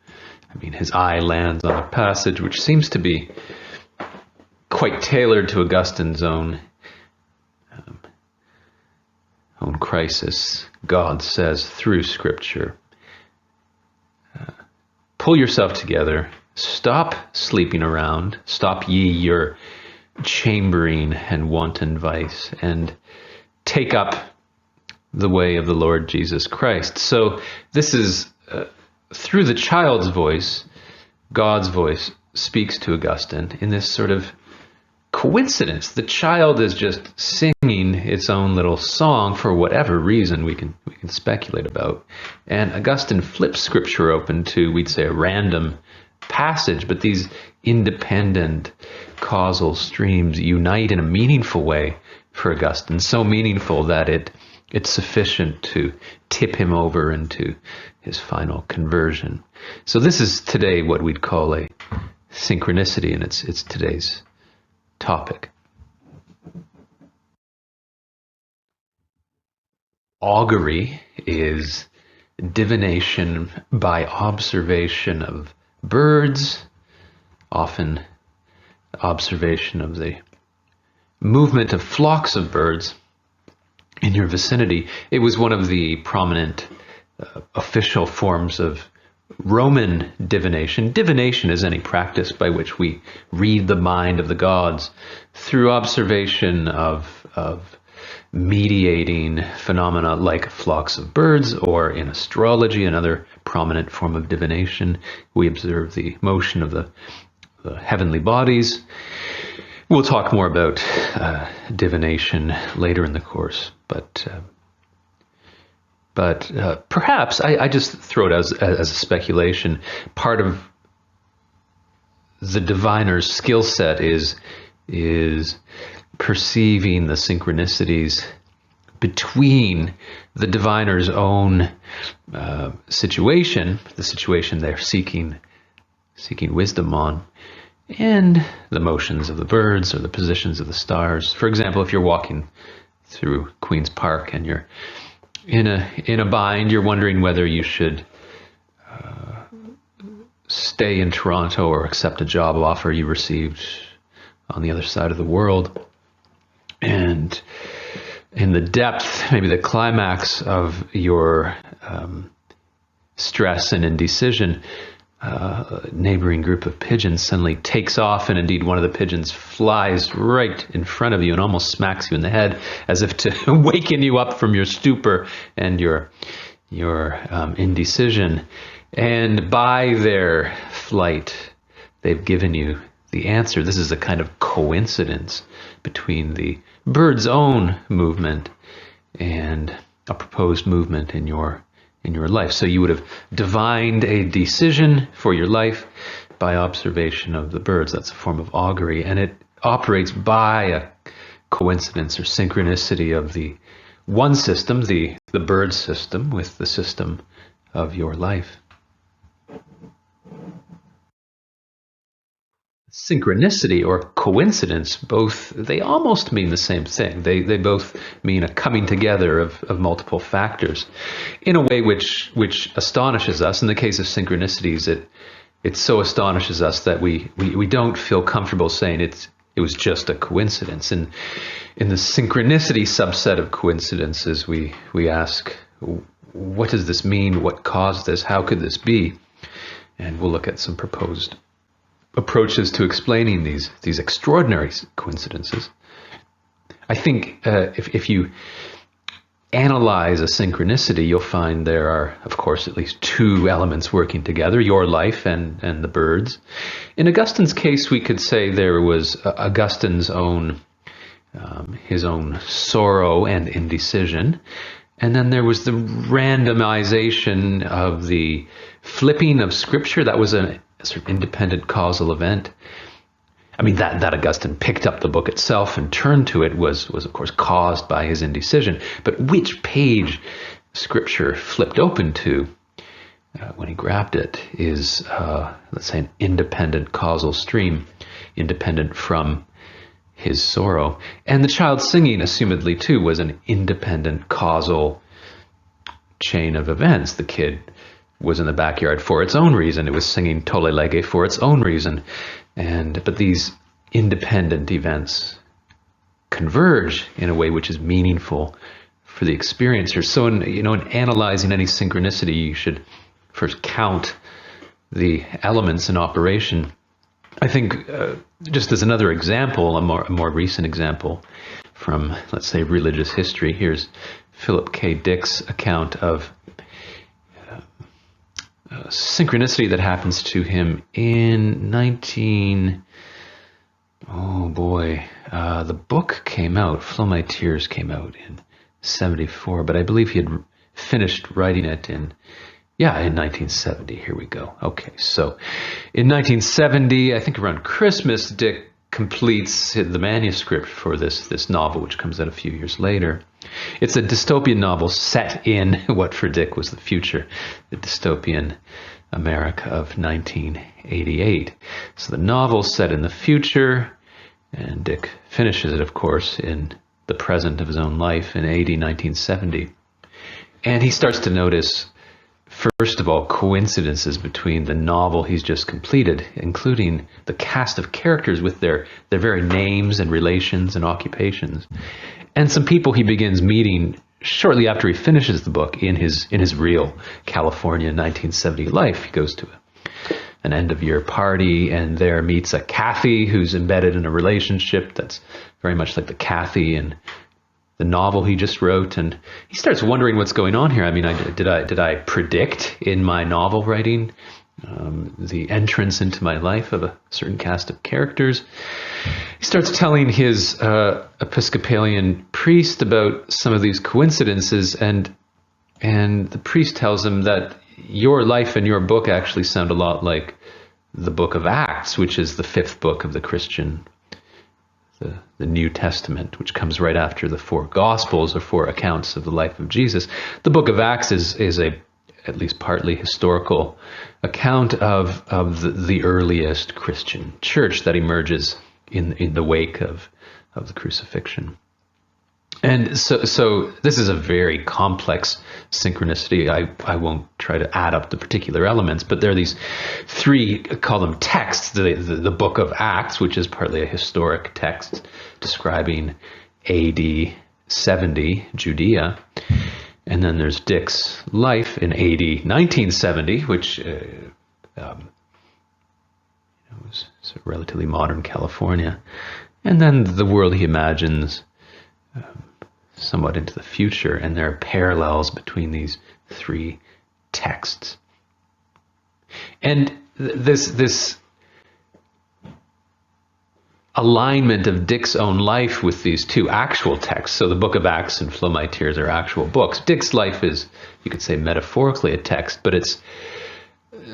I mean, his eye lands on a passage which seems to be quite tailored to Augustine's own crisis. God says through Scripture, pull yourself together, stop sleeping around, stop ye your chambering and wanton vice, and take up the way of the Lord Jesus Christ. So this is through the child's voice, God's voice speaks to Augustine in this sort of coincidence. The child is just singing its own little song for whatever reason we can speculate about. And Augustine flips Scripture open to, we'd say, a random passage, but these independent causal streams unite in a meaningful way for Augustine, so meaningful that it's sufficient to tip him over into his final conversion. So this is today what we'd call a synchronicity, and it's today's topic. Augury is divination by observation of birds, often observation of the movement of flocks of birds in your vicinity. It was one of the prominent official forms of Roman divination. Divination is any practice by which we read the mind of the gods through observation of mediating phenomena like flocks of birds, or in astrology, another prominent form of divination. We observe the motion of the heavenly bodies. We'll talk more about divination later in the course, but perhaps I just throw it as a speculation. Part of the diviner's skill set is perceiving the synchronicities between the diviner's own situation, the situation they're seeking wisdom on, and the motions of the birds or the positions of the stars. For example, if you're walking through Queen's Park and you're in a bind, you're wondering whether you should stay in Toronto or accept a job offer you received on the other side of the world. And in the depth, maybe the climax of your stress and indecision, a neighboring group of pigeons suddenly takes off, and indeed one of the pigeons flies right in front of you and almost smacks you in the head, as if to waken you up from your stupor and your indecision. And by their flight, they've given you the answer. This is a kind of coincidence between the bird's own movement and a proposed movement in your life. So you would have divined a decision for your life by observation of the birds. That's a form of augury, and it operates by a coincidence or synchronicity of the one system, the bird system, with the system of your life. Synchronicity or coincidence, both, they almost mean the same thing. They both mean a coming together of multiple factors in a way which astonishes us. In the case of synchronicities, it so astonishes us that we don't feel comfortable saying it was just a coincidence. And in the synchronicity subset of coincidences, we ask, what does this mean? What caused this? How could this be? And we'll look at some proposed approaches to explaining these extraordinary coincidences. I think if you analyze a synchronicity, you'll find there are, of course, at least two elements working together: your life and the birds. In Augustine's case, we could say there was Augustine's own his own sorrow and indecision, and then there was the randomization of the flipping of Scripture. That was a sort of independent causal event. I mean, that Augustine picked up the book itself and turned to it was of course caused by his indecision. But which page Scripture flipped open to when he grabbed it is, let's say, an independent causal stream, independent from his sorrow. And the child singing, assumedly too, was an independent causal chain of events. The kid was in the backyard for its own reason. It was singing Tolle Lege for its own reason. But these independent events converge in a way which is meaningful for the experiencer. So in analyzing any synchronicity, you should first count the elements in operation. I think just as another example, a more recent example from, let's say, religious history, here's Philip K. Dick's account of synchronicity that happens to him in the book came out, Flow My Tears came out in 74, but I believe he had finished writing it in 1970. Here we go. Okay, so in 1970, I think around Christmas, Dick completes the manuscript for this novel, which comes out a few years later. It's a dystopian novel set in what for Dick was the future, the dystopian America of 1988. So the novel's set in the future, and Dick finishes it, of course, in the present of his own life in AD 1970. And he starts to notice, first of all, coincidences between the novel he's just completed, including the cast of characters with their very names and relations and occupations, and some people he begins meeting shortly after he finishes the book in his real California 1970 life. He goes to an end-of-year party and there meets a Kathy who's embedded in a relationship that's very much like the Kathy in the novel he just wrote, and he starts wondering what's going on here. I mean, did I predict in my novel writing the entrance into my life of a certain cast of characters? He starts telling his Episcopalian priest about some of these coincidences, and the priest tells him that your life and your book actually sound a lot like the book of Acts, which is the fifth book of the Christian, the New Testament, which comes right after the four Gospels or four accounts of the life of Jesus. The book of Acts is a at least partly historical account of the earliest Christian church that emerges in the wake of the crucifixion. And so this is a very complex synchronicity. I won't try to add up the particular elements, but there are these three, call them texts, the book of Acts, which is partly a historic text describing AD 70 Judea. And then there's Dick's life in AD 1970, which was relatively modern California. And then the world he imagines somewhat into the future, and there are parallels between these three texts. And this alignment of Dick's own life with these two actual texts, so the Book of Acts and Flow My Tears are actual books. Dick's life is, you could say, metaphorically a text, but it's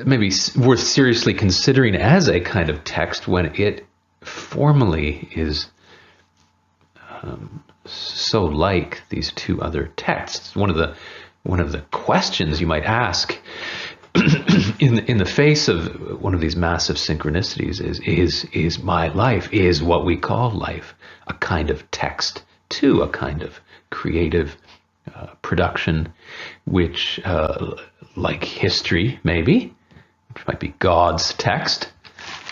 maybe worth seriously considering as a kind of text when it formally is so like these two other texts. One of the questions you might ask in the face of one of these massive synchronicities is my life, is what we call life, a kind of text too, a kind of creative production, which like history maybe, which might be God's text.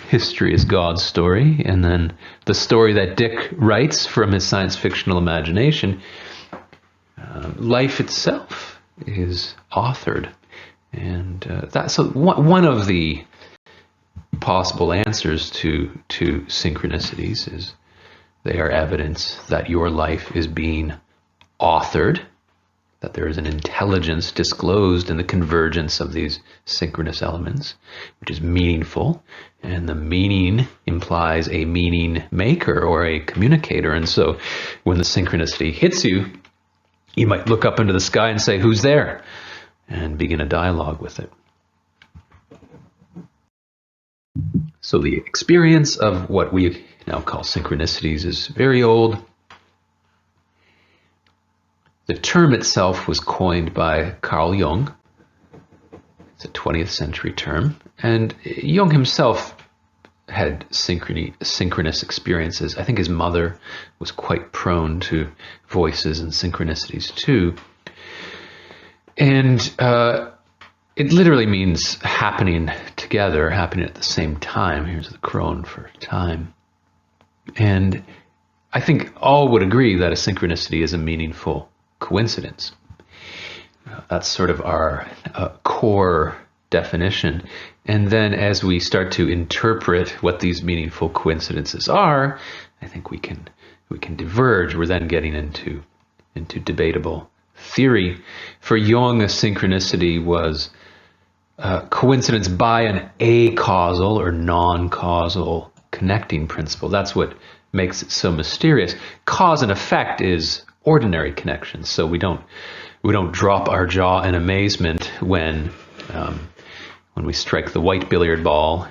History is God's story, and then the story that Dick writes from his science fictional imagination, life itself is authored. And so one of the possible answers to synchronicities is they are evidence that your life is being authored, that there is an intelligence disclosed in the convergence of these synchronous elements, which is meaningful, and the meaning implies a meaning maker or a communicator. And so when the synchronicity hits you, you might look up into the sky and say, "Who's there?" and begin a dialogue with it. So the experience of what we now call synchronicities is very old. The term itself was coined by Carl Jung. It's a 20th century term. And Jung himself had synchronous experiences. I think his mother was quite prone to voices and synchronicities too. And it literally means happening together, happening at the same time. Here's the crone for time. And I think all would agree that a synchronicity is a meaningful coincidence. That's sort of our core definition. And then as we start to interpret what these meaningful coincidences are, I think we can diverge. We're then getting into debatable theory. For Jung, a synchronicity was coincidence by an acausal or non-causal connecting principle. That's what makes it so mysterious. Cause and effect is ordinary connections, so we don't drop our jaw in amazement when we strike the white billiard ball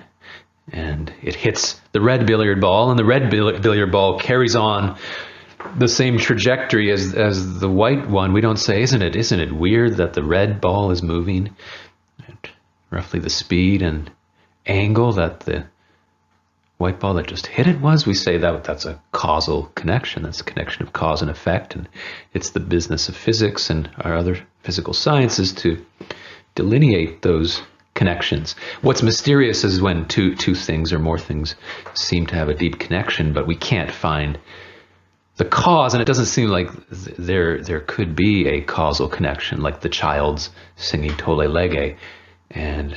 and it hits the red billiard ball, and the red billiard ball carries on the same trajectory as the white one. We don't say, isn't it weird that the red ball is moving at roughly the speed and angle that the white ball that just hit it was? We say that's a causal connection. That's a connection of cause and effect, and it's the business of physics and our other physical sciences to delineate those connections. What's mysterious is when two things or more things seem to have a deep connection, but we can't find the cause, and it doesn't seem like there could be a causal connection, like the child's singing Tolle Lege, and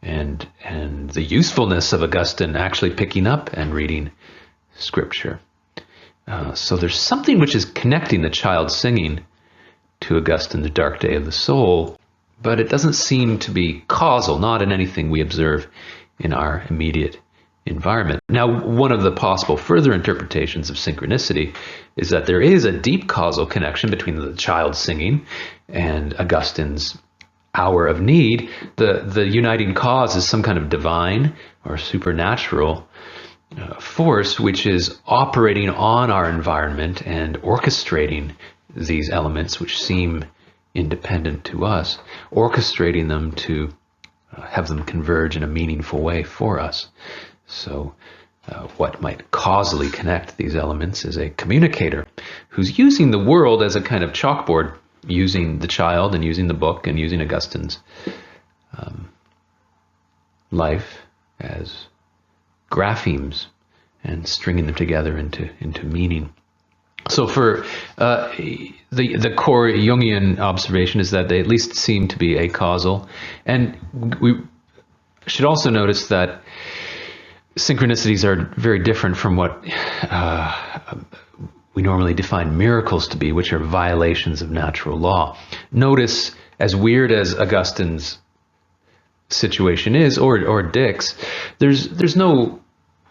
the usefulness of Augustine actually picking up and reading scripture. So there's something which is connecting the child singing to Augustine, the dark day of the soul, but it doesn't seem to be causal, not in anything we observe in our immediate environment. Now, one of the possible further interpretations of synchronicity is that there is a deep causal connection between the child singing and Augustine's hour of need. The uniting cause is some kind of divine or supernatural force which is operating on our environment and orchestrating these elements which seem independent to us, orchestrating them to have them converge in a meaningful way for us. So what might causally connect these elements is a communicator who's using the world as a kind of chalkboard, using the child and using the book and using Augustine's life as graphemes and stringing them together into meaning. So for the core Jungian observation is that they at least seem to be acausal. And we should also notice that synchronicities are very different from what we normally define miracles to be, which are violations of natural law. Notice, as weird as Augustine's situation is, or Dick's, there's no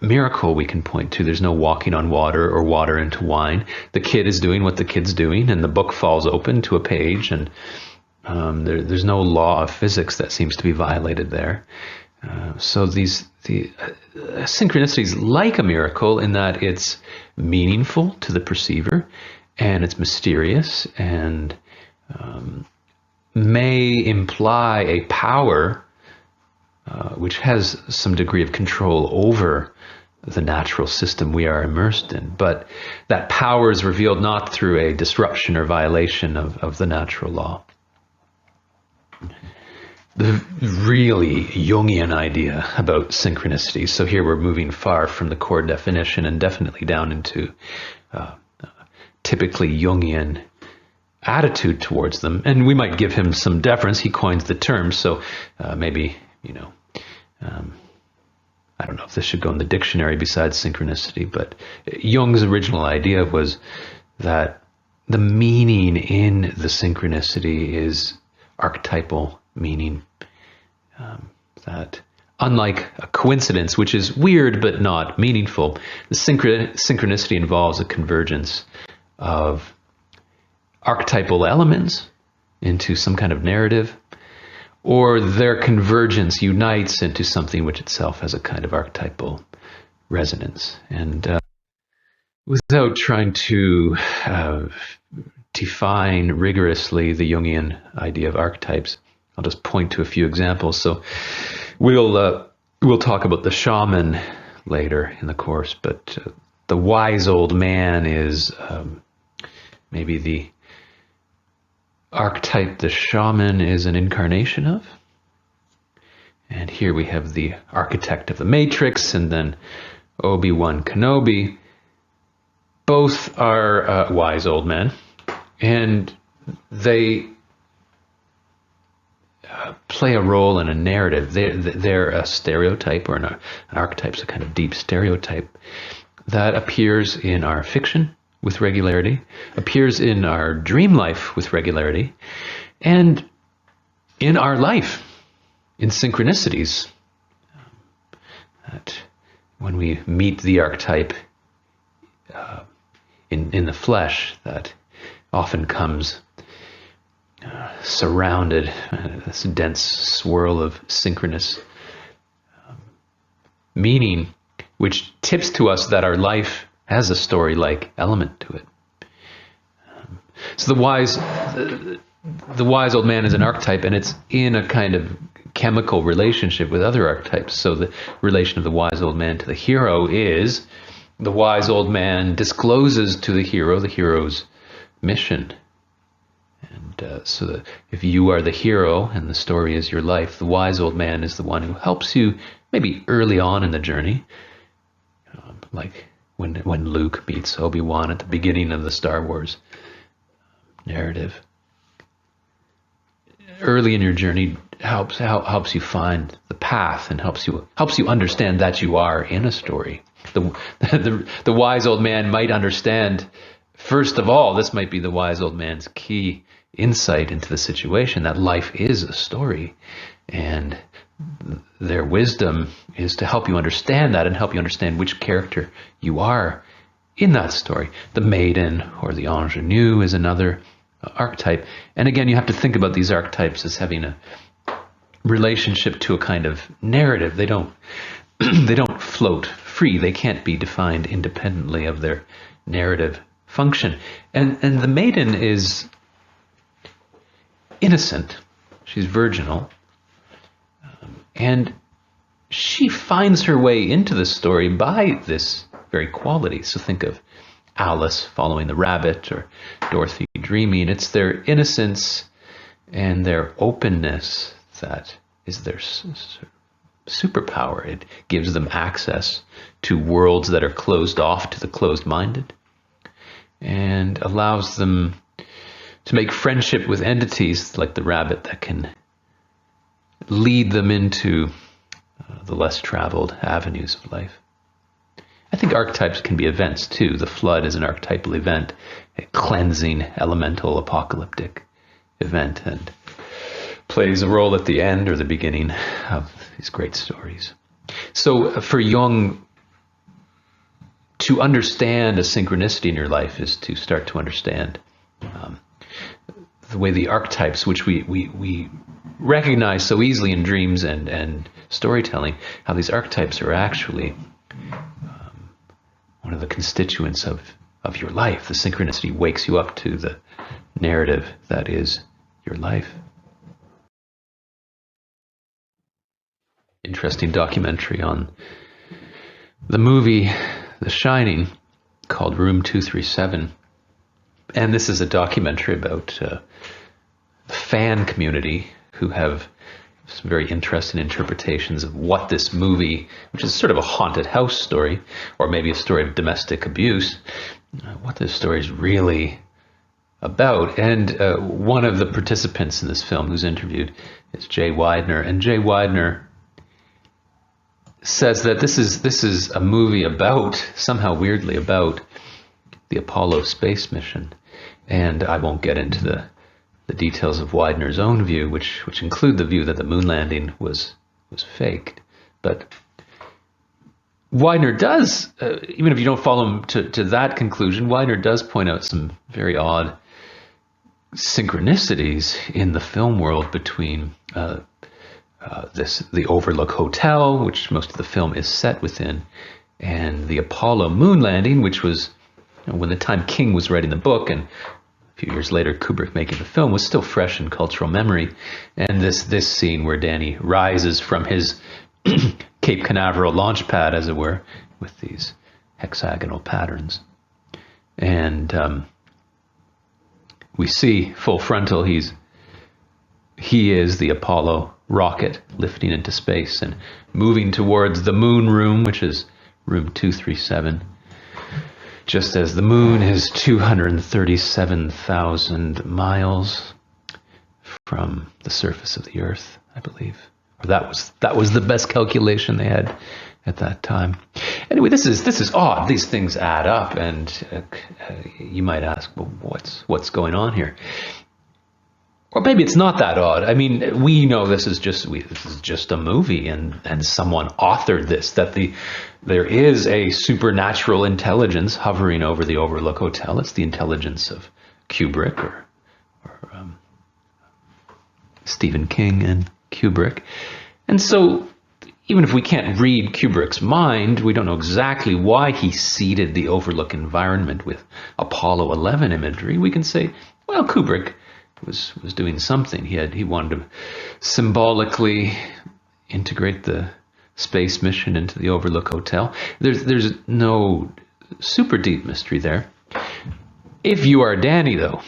miracle we can point to. There's no walking on water or water into wine. The kid is doing what the kid's doing, and the book falls open to a page, and there's no law of physics that seems to be violated there. So the synchronicity is like a miracle in that it's meaningful to the perceiver, and it's mysterious, and may imply a power which has some degree of control over the natural system we are immersed in. But that power is revealed not through a disruption or violation of the natural law. The really Jungian idea about synchronicity. So here we're moving far from the core definition and definitely down into typically Jungian attitude towards them. And we might give him some deference. He coins the term, so maybe, I don't know if this should go in the dictionary besides synchronicity, but Jung's original idea was that the meaning in the synchronicity is archetypal meaning. That unlike a coincidence, which is weird but not meaningful, the synchronicity involves a convergence of archetypal elements into some kind of narrative, or their convergence unites into something which itself has a kind of archetypal resonance. And without trying to define rigorously the Jungian idea of archetypes, I'll just point to a few examples. So we'll talk about the shaman later in the course, but the wise old man is maybe the archetype the shaman is an incarnation of. And here we have the architect of the Matrix, and then Obi-Wan Kenobi. Both are wise old men, and they play a role in a narrative. They're a stereotype, or an archetype's a kind of deep stereotype that appears in our fiction with regularity, appears in our dream life with regularity, and in our life, in synchronicities. That when we meet the archetype in the flesh, that often comes surrounded this dense swirl of synchronous meaning, which tips to us that our life has a story-like element to it. So the wise old man is an archetype, and it's in a kind of chemical relationship with other archetypes. So the relation of the wise old man to the hero is the wise old man discloses to the hero's mission. And so that if you are the hero and the story is your life, the wise old man is the one who helps you maybe early on in the journey, like when Luke meets Obi-Wan at the beginning of the Star Wars narrative. Early in your journey helps you find the path, and helps you understand that you are in a story. The wise old man might understand, first of all, this might be the wise old man's key insight into the situation, that life is a story, and their wisdom is to help you understand that, and help you understand which character you are in that story. The maiden or the ingenue is another archetype. And again, you have to think about these archetypes as having a relationship to a kind of narrative. They don't float free. They can't be defined independently of their narrative function. And the maiden is innocent. She's virginal. And she finds her way into the story by this very quality. So think of Alice following the rabbit, or Dorothy dreaming. It's their innocence and their openness that is their superpower. It gives them access to worlds that are closed off to the closed-minded, and allows them to make friendship with entities like the rabbit that can lead them into the less traveled avenues of life. I think archetypes can be events too. The flood is an archetypal event, a cleansing, elemental, apocalyptic event, and plays a role at the end or the beginning of these great stories. So for Jung, to understand a synchronicity in your life is to start to understand the way the archetypes, which we recognize so easily in dreams and storytelling, how these archetypes are actually one of the constituents of your life. The synchronicity wakes you up to the narrative that is your life. Interesting documentary on the movie The Shining called Room 237. And this is a documentary about the fan community who have some very interesting interpretations of what this movie, which is sort of a haunted house story, or maybe a story of domestic abuse, what this story is really about. And one of the participants in this film who's interviewed is Jay Weidner, and Jay Weidner says that this is a movie about, somehow weirdly, about the Apollo space mission. And I won't get into the details of Weidner's own view, which include the view that the moon landing was faked. But Widener does, even if you don't follow him to that conclusion, Widener does point out some very odd synchronicities in the film world between the Overlook Hotel, which most of the film is set within, and the Apollo moon landing, which was, when the time King was writing the book, and a few years later Kubrick making the film, was still fresh in cultural memory. And this scene where Danny rises from his Cape Canaveral launch pad, as it were, with these hexagonal patterns. And we see full frontal, he is the Apollo rocket lifting into space and moving towards the moon room, which is room 237, just as the moon is 237,000 miles from the surface of the Earth, I believe. Or that was the best calculation they had at that time. Anyway, this is odd. These things add up, and you might ask, well, what's going on here? Or maybe it's not that odd. I mean, we know this is just a movie, and someone authored this, that there is a supernatural intelligence hovering over the Overlook Hotel. It's the intelligence of Kubrick or Stephen King and Kubrick. And so even if we can't read Kubrick's mind, we don't know exactly why he seeded the Overlook environment with Apollo 11 imagery. We can say, well, Kubrick was doing something. He wanted to symbolically integrate the space mission into the Overlook Hotel. There's no super deep mystery there. If you are Danny, though,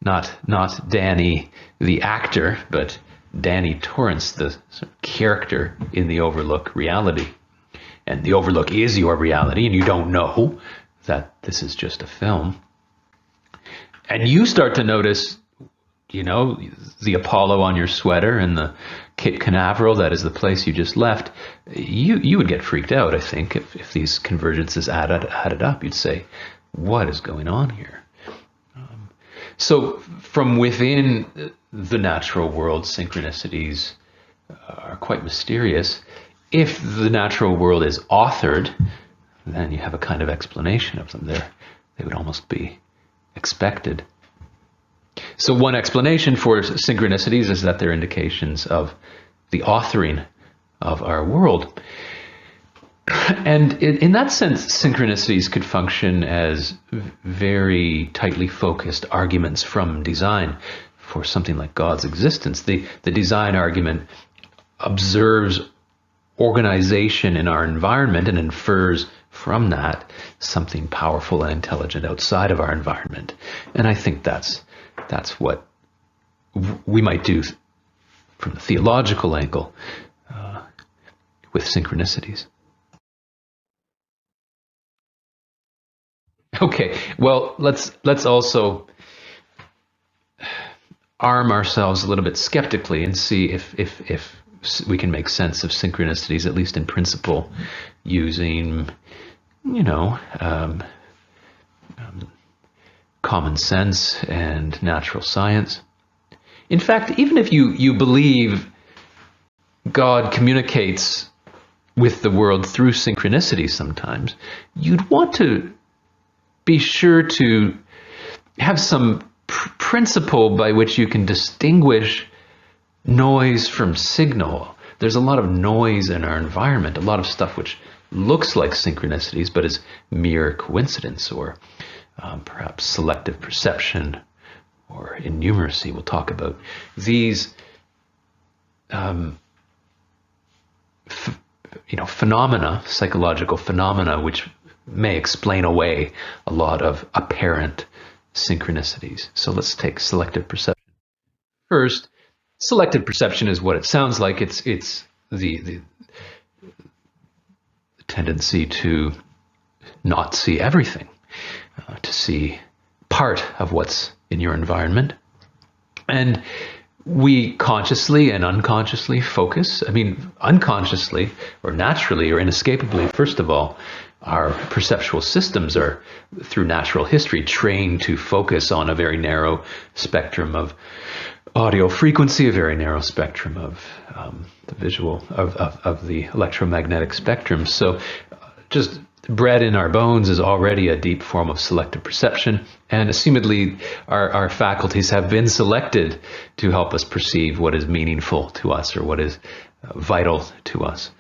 not Danny the actor, but Danny Torrance, the sort of character in the Overlook reality, and the Overlook is your reality, and you don't know that this is just a film, and you start to notice, the Apollo on your sweater and the Cape Canaveral, that is the place you just left, you would get freaked out, I think, if these convergences added up. You'd say, what is going on here? So from within the natural world, synchronicities are quite mysterious. If the natural world is authored, then you have a kind of explanation of them there. They would almost be expected. So one explanation for synchronicities is that they're indications of the authoring of our world. And in that sense, synchronicities could function as very tightly focused arguments from design for something like God's existence. The design argument observes organization in our environment and infers from that something powerful and intelligent outside of our environment. And I think that's what we might do from the theological angle with synchronicities. Okay, well, let's also arm ourselves a little bit skeptically and see if we can make sense of synchronicities, at least in principle, using, common sense and natural science. In fact, even if you believe God communicates with the world through synchronicity sometimes, you'd want to be sure to have some principle by which you can distinguish noise from signal. There's a lot of noise in our environment, a lot of stuff which looks like synchronicities but is mere coincidence, or perhaps selective perception or innumeracy. We'll talk about these phenomena, psychological phenomena, which may explain away a lot of apparent synchronicities. So let's take selective perception. First, selective perception is what it sounds like. It's the tendency to not see everything, to see part of what's in your environment. And we consciously and unconsciously focus, unconsciously or naturally or inescapably, first of all, our perceptual systems are, through natural history, trained to focus on a very narrow spectrum of audio frequency, a very narrow spectrum of the visual, of the electromagnetic spectrum. So just bred in our bones is already a deep form of selective perception, and assumedly our faculties have been selected to help us perceive what is meaningful to us or what is vital to us.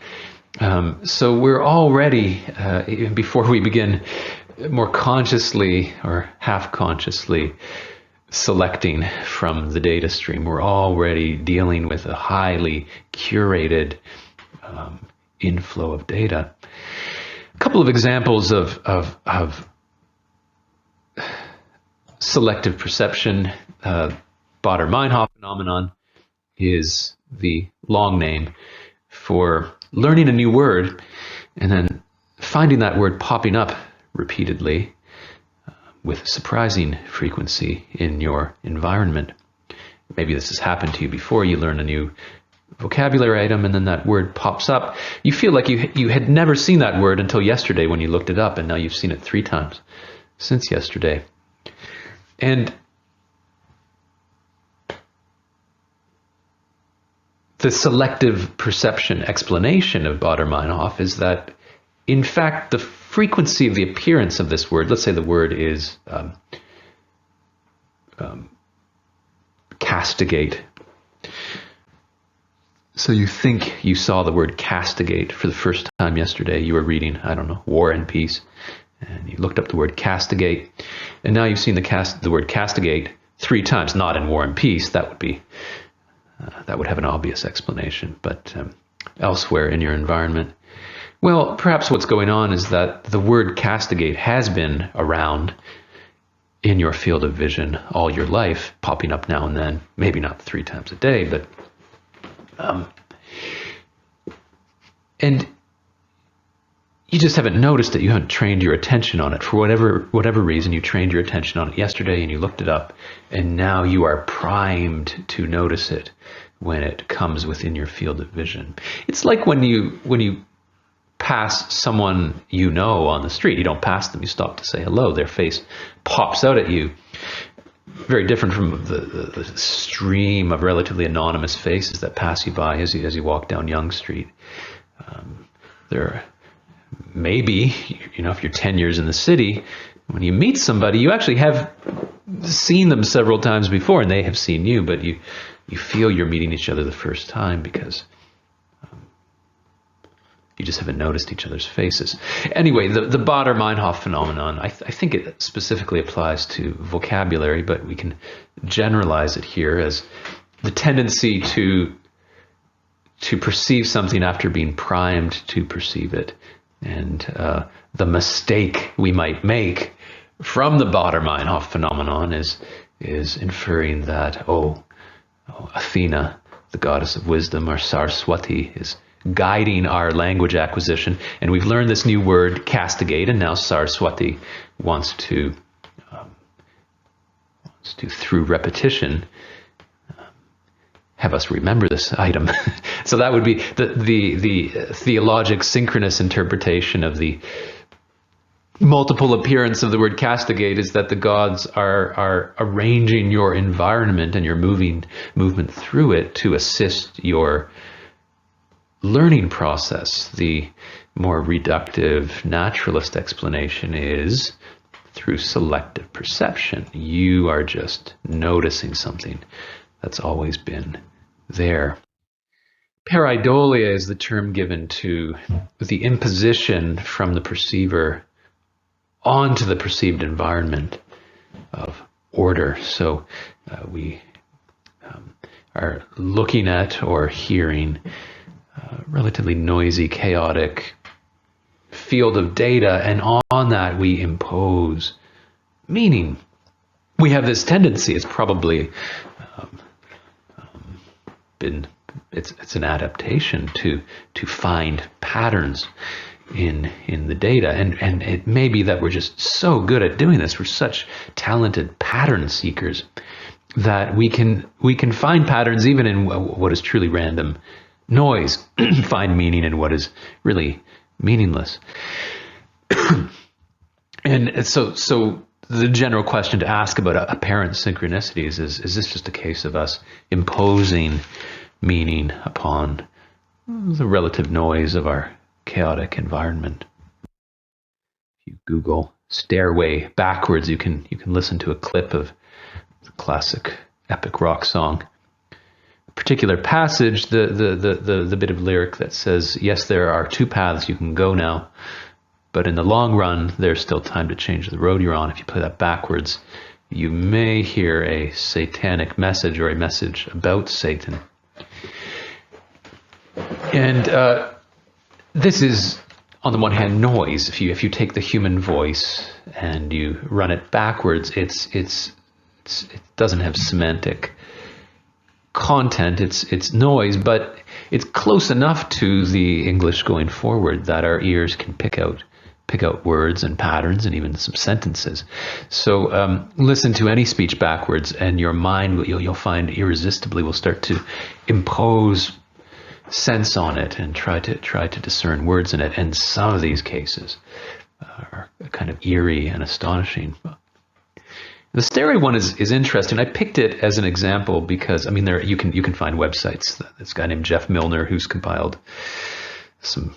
So we're already, even before we begin more consciously or half-consciously selecting from the data stream, we're already dealing with a highly curated inflow of data. selective perception, Baader-Meinhof phenomenon, is the long name for learning a new word and then finding that word popping up repeatedly with surprising frequency in your environment. Maybe this has happened to you before. You learn a new vocabulary item and then that word pops up. You feel like you had never seen that word until yesterday when you looked it up, and now you've seen it 3 times since yesterday. And the selective perception explanation of Baader-Meinhof is that, in fact, the frequency of the appearance of this word, let's say the word is castigate. So you think you saw the word castigate for the first time yesterday. You were reading, I don't know, War and Peace, and you looked up the word castigate, and now you've seen the word castigate 3 times, not in War and Peace. That would have an obvious explanation, but elsewhere in your environment. Well, perhaps what's going on is that the word castigate has been around in your field of vision all your life, popping up now and then, maybe not 3 times a day, but and you just haven't noticed it. You haven't trained your attention on it. For whatever reason, you trained your attention on it yesterday and you looked it up, and now you are primed to notice it when it comes within your field of vision. It's like when you pass someone you know on the street. You don't pass them, you stop to say hello. Their face pops out at you. Very different from the stream of relatively anonymous faces that pass you by as you walk down Yonge Street. There maybe, if you're 10 years in the city, when you meet somebody, you actually have seen them several times before and they have seen you, but you feel you're meeting each other the first time because you just haven't noticed each other's faces. Anyway, the Baader-Meinhof phenomenon, I think it specifically applies to vocabulary, but we can generalize it here as the tendency to perceive something after being primed to perceive it. And the mistake we might make from the Baader-Meinhof phenomenon is inferring that, Athena, the goddess of wisdom, or Saraswati, is guiding our language acquisition, and we've learned this new word castigate, and now Saraswati wants to through repetition have us remember this item. So that would be the theologic synchronous interpretation of the multiple appearance of the word castigate, is that the gods are arranging your environment and your movement through it to assist your learning process. The more reductive naturalist explanation is through selective perception. You are just noticing something that's always been there. Pareidolia is the term given to the imposition from the perceiver onto the perceived environment of order. So we are looking at or hearing relatively noisy, chaotic field of data, and on that we impose meaning. We have this tendency, it's probably it's an adaptation to find patterns in the data, and it may be that we're just so good at doing this. We're such talented pattern seekers that we can find patterns even in what is truly random noise, find meaning in what is really meaningless. And so the general question to ask about apparent synchronicities is this just a case of us imposing meaning upon the relative noise of our chaotic environment? If you Google Stairway backwards, you can listen to a clip of the classic epic rock song. Particular passage, the bit of lyric that says, yes, there are 2 paths you can go now, but in the long run, there's still time to change the road you're on. If you play that backwards, you may hear a satanic message or a message about Satan. And this is, on the one hand, noise. If you take the human voice and you run it backwards, it's it doesn't have semantic content. It's noise, but it's close enough to the English going forward that our ears can pick out words and patterns and even some sentences. So listen to any speech backwards, and your mind you'll find irresistibly will start to impose sense on it and try to discern words in it. And some of these cases are kind of eerie and astonishing. The Stairway one is interesting. I picked it as an example because, I mean, you can find websites. This guy named Jeff Milner, who's compiled some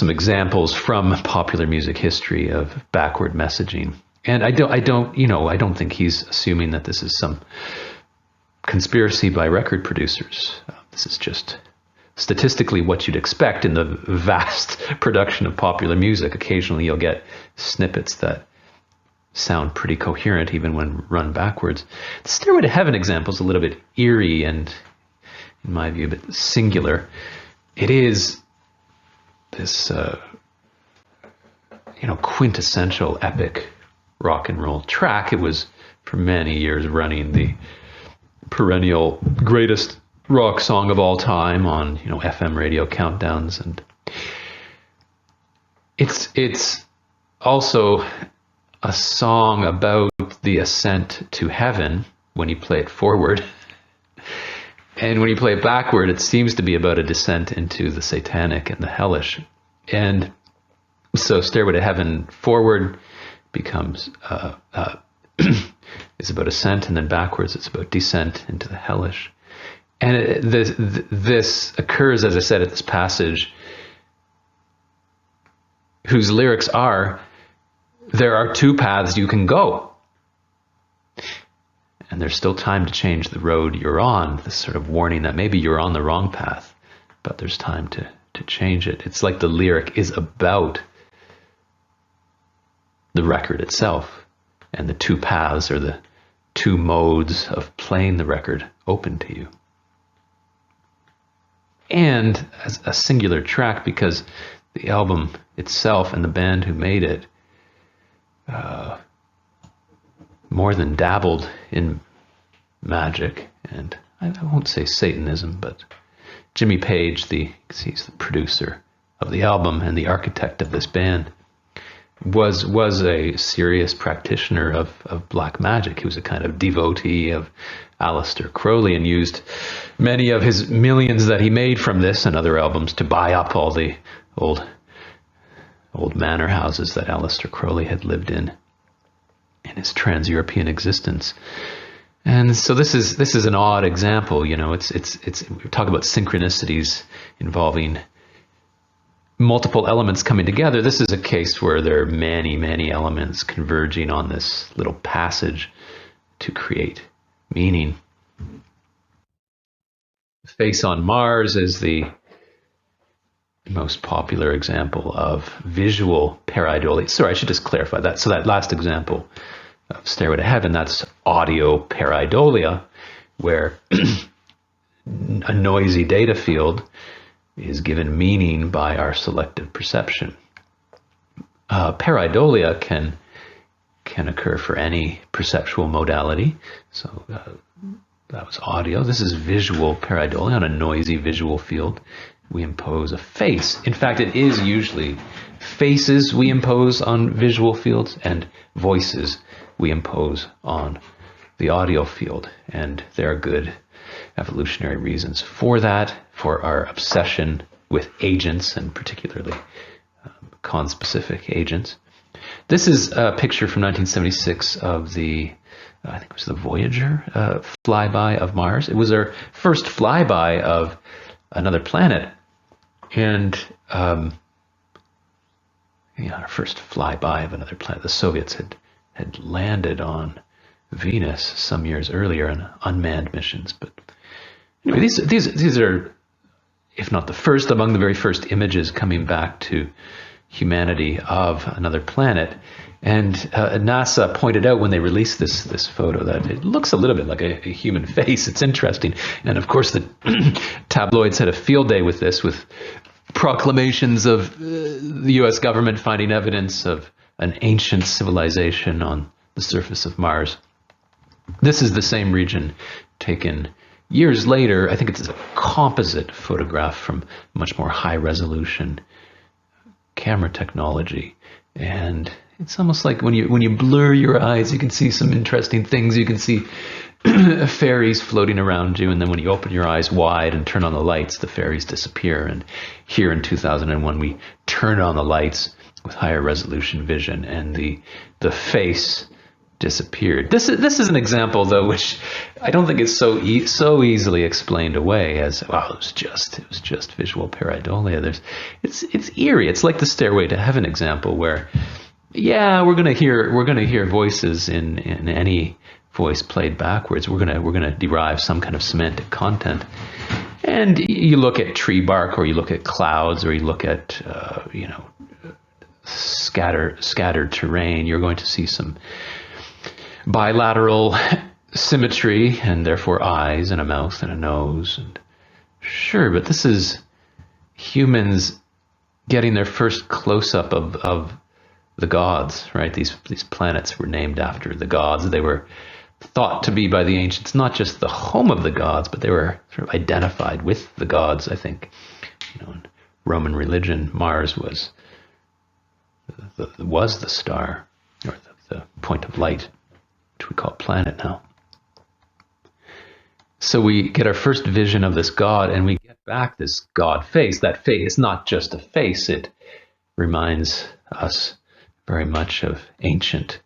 examples from popular music history of backward messaging. And I don't think he's assuming that this is some conspiracy by record producers. This is just statistically what you'd expect in the vast production of popular music. Occasionally you'll get snippets that sound pretty coherent even when run backwards. The Stairway to Heaven example is a little bit eerie and, in my view, a bit singular. It is this quintessential epic rock and roll track. It was for many years running the perennial greatest rock song of all time on FM radio countdowns, and it's also a song about the ascent to heaven when you play it forward. And when you play it backward, it seems to be about a descent into the satanic and the hellish. And so Stairway to Heaven forward becomes is about ascent, and then backwards it's about descent into the hellish. And this occurs, as I said, at this passage whose lyrics are, there are two paths you can go, and there's still time to change the road you're on. This sort of warning that maybe you're on the wrong path, but there's time to change it. It's like the lyric is about the record itself, and the two paths are the two modes of playing the record open to you. And as a singular track, because the album itself and the band who made it more than dabbled in magic, and I won't say Satanism, but Jimmy Page, he's the producer of the album and the architect of this band, was a serious practitioner of black magic. He was a kind of devotee of Aleister Crowley and used many of his millions that he made from this and other albums to buy up all the old manor houses that Aleister Crowley had lived in his trans-European existence. And so this is an odd example. We talk about synchronicities involving multiple elements coming together. This is a case where there are many elements converging on this little passage to create meaning. Face on Mars is the most popular example of visual pareidolia. Sorry, I should just clarify that. So that last example of Stairway to Heaven, that's audio pareidolia, where a noisy data field is given meaning by our selective perception. Pareidolia can occur for any perceptual modality. So that was audio. This is visual pareidolia. On a noisy visual field, we impose a face. In fact, it is usually faces we impose on visual fields and voices we impose on the audio field. And there are good evolutionary reasons for that, for our obsession with agents, and particularly conspecific agents. This is a picture from 1976 of I think it was the Voyager flyby of Mars. It was our first flyby of another planet, and our first flyby of another planet. The Soviets had landed on Venus some years earlier on unmanned missions, but anyway, these are, if not the first, among the very first images coming back to humanity of another planet. And NASA pointed out when they released this photo that it looks a little bit like a human face. It's interesting. And of course, the tabloids had a field day with this, with proclamations of the U.S. government finding evidence of an ancient civilization on the surface of Mars. This is the same region taken years later. I think it's a composite photograph from much more high resolution camera technology. And it's almost like when you blur your eyes, you can see some interesting things. You can see fairies floating around you, and then when you open your eyes wide and turn on the lights, the fairies disappear. And here in 2001, we turn on the lights with higher resolution vision, and the face disappeared. This is an example, though, which I don't think is so easily explained away as, well, it was just visual pareidolia. It's eerie. It's like the Stairway to Heaven example, where we're gonna hear voices in any voice played backwards. We're gonna derive some kind of semantic content. And you look at tree bark, or you look at clouds, or you look at scattered terrain. You're going to see some bilateral symmetry, and therefore eyes and a mouth and a nose. And sure, but this is humans getting their first close-up of the gods, right? These planets were named after the gods. They were thought to be by the ancients not just the home of the gods, but they were sort of identified with the gods. I think, in Roman religion, Mars was the star, or the point of light, which we call planet now. So we get our first vision of this god, and we get back this god face. That face is not just a face. It reminds us very much of ancient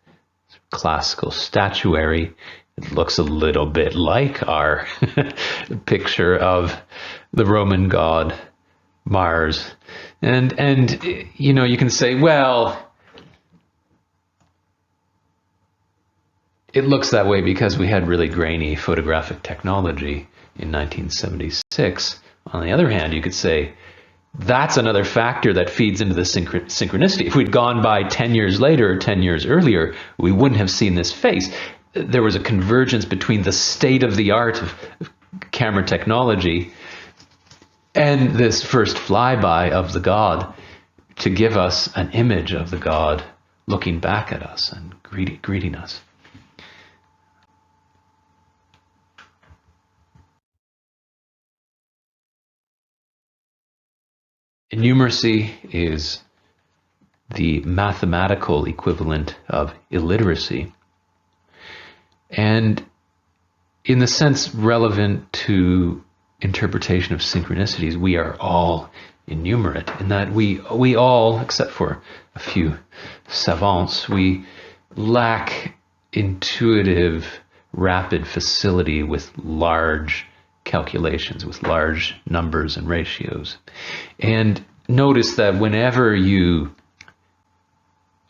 classical statuary. It looks a little bit like our picture of the Roman god Mars. And you can say, well, it looks that way because we had really grainy photographic technology in 1976. On the other hand, you could say that's another factor that feeds into the synchronicity. If we'd gone by 10 years later or 10 years earlier, we wouldn't have seen this face. There was a convergence between the state of the art of camera technology and this first flyby of the god to give us an image of the god looking back at us and greeting us. Numeracy is the mathematical equivalent of illiteracy, and in the sense relevant to interpretation of synchronicities, we are all innumerate, in that we all, except for a few savants, we lack intuitive, rapid facility with large calculations, with large numbers and ratios. And notice that whenever you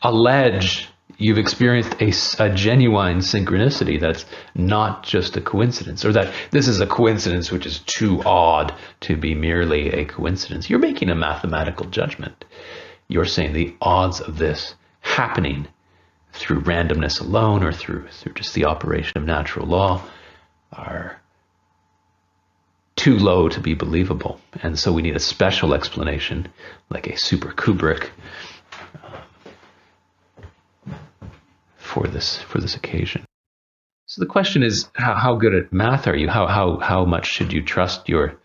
allege you've experienced a genuine synchronicity that's not just a coincidence, or that this is a coincidence which is too odd to be merely a coincidence, you're making a mathematical judgment. You're saying the odds of this happening through randomness alone, or through just the operation of natural law, are too low to be believable. And so we need a special explanation, like a super Kubrick, for this occasion. So the question is, how good at math are you? How much should you trust your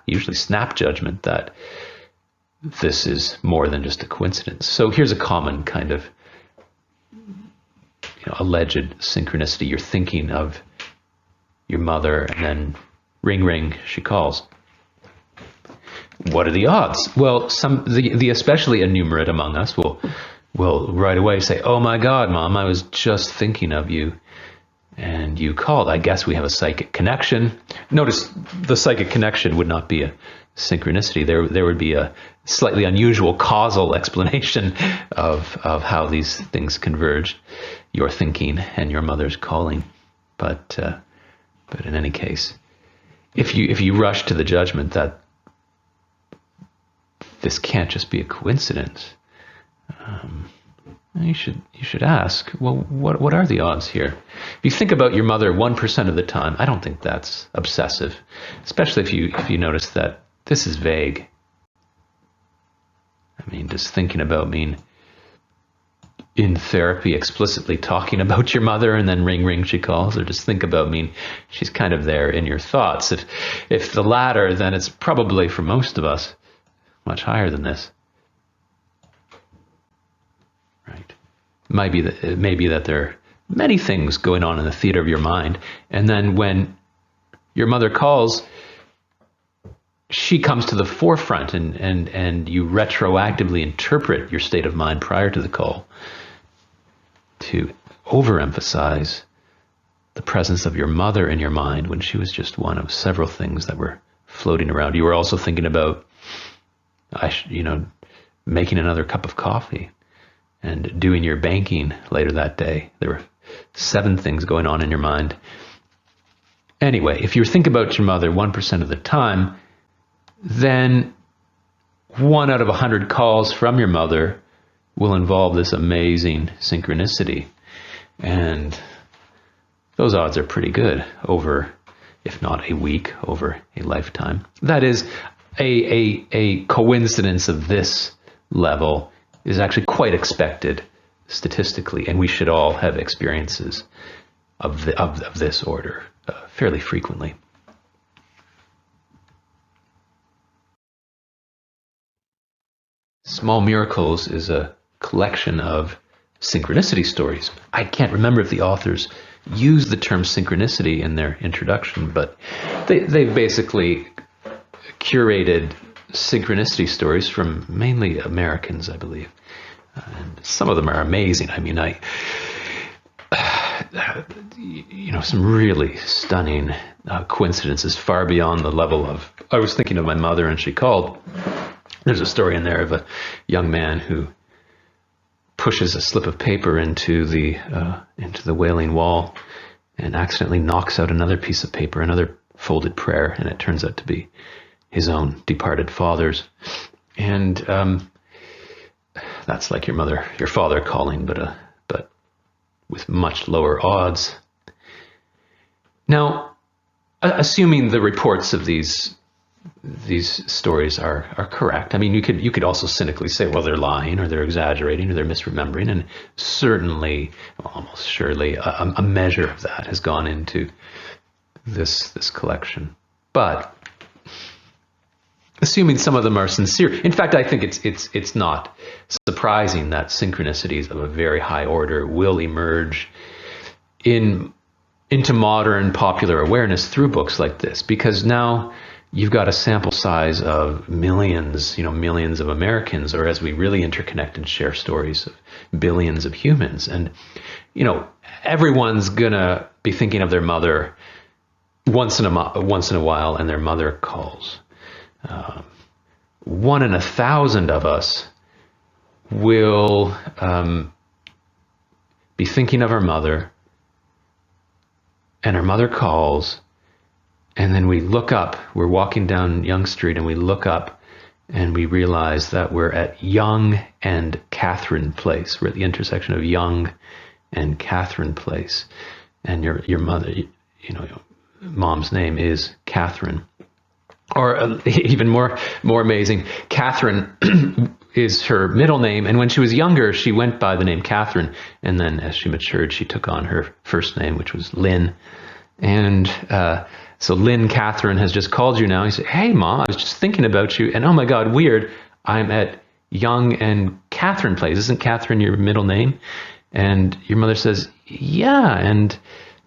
usually snap judgment that this is more than just a coincidence? So here's a common kind of alleged synchronicity. You're thinking of your mother, and then ring, ring, she calls. What are the odds? Well, the especially innumerate among us will right away say, oh my God, Mom, I was just thinking of you, and you called. I guess we have a psychic connection. Notice the psychic connection would not be a synchronicity. There would be a slightly unusual causal explanation of how these things converged, your thinking and your mother's calling. But in any case, if you rush to the judgment that this can't just be a coincidence, you should ask, well, what are the odds here? If you think about your mother 1% of the time, I don't think that's obsessive, especially if you notice that this is vague. I mean, does thinking about mean in therapy explicitly talking about your mother and then ring ring she calls, or just think about, I mean, she's kind of there in your thoughts. If the latter, then it's probably for most of us much higher than this. Right. It may be that there are many things going on in the theater of your mind, and then when your mother calls, she comes to the forefront, and you retroactively interpret your state of mind prior to the call to overemphasize the presence of your mother in your mind when she was just one of several things that were floating around. You were also thinking about, making another cup of coffee and doing your banking later that day. There were 7 things going on in your mind. Anyway, if you think about your mother 1% of the time, then 1 out of 100 calls from your mother will involve this amazing synchronicity. And those odds are pretty good over, if not a week, over a lifetime. That is, a coincidence of this level is actually quite expected statistically, and we should all have experiences of this order fairly frequently. Small Miracles is a collection of synchronicity stories. I can't remember if the authors use the term synchronicity in their introduction, but they've basically curated synchronicity stories from mainly Americans, I believe. And some of them are amazing. I mean, some really stunning coincidences far beyond the level of, I was thinking of my mother and she called. There's a story in there of a young man who pushes a slip of paper into the Wailing Wall and accidentally knocks out another piece of paper, another folded prayer, and it turns out to be his own departed father's. And that's like your father calling, but with much lower odds. Now, assuming the reports of these stories are correct. I mean, you could also cynically say, well, they're lying, or they're exaggerating, or they're misremembering, and certainly, almost surely, a measure of that has gone into this collection. But assuming some of them are sincere, in fact, I think it's not surprising that synchronicities of a very high order will emerge into modern popular awareness through books like this, because now you've got a sample size of millions of Americans, or as we really interconnect and share stories of billions of humans. And, everyone's gonna be thinking of their mother once in a while, and their mother calls. 1 in 1,000 of us will be thinking of our mother, and our mother calls. And then we look up, we're walking down Yonge Street, and we look up and we realize that we're at Yonge and Catherine Place. We're at the intersection of Yonge and Catherine Place. And your mother, mom's name is Catherine. Or even more amazing, Catherine is her middle name. And when she was younger, she went by the name Catherine. And then as she matured, she took on her first name, which was Lynn. And so Lynn Catherine has just called you now. He said, hey, Mom, I was just thinking about you. And oh, my God, weird. I'm at Yonge and Catherine Place. Isn't Catherine your middle name? And your mother says, yeah. And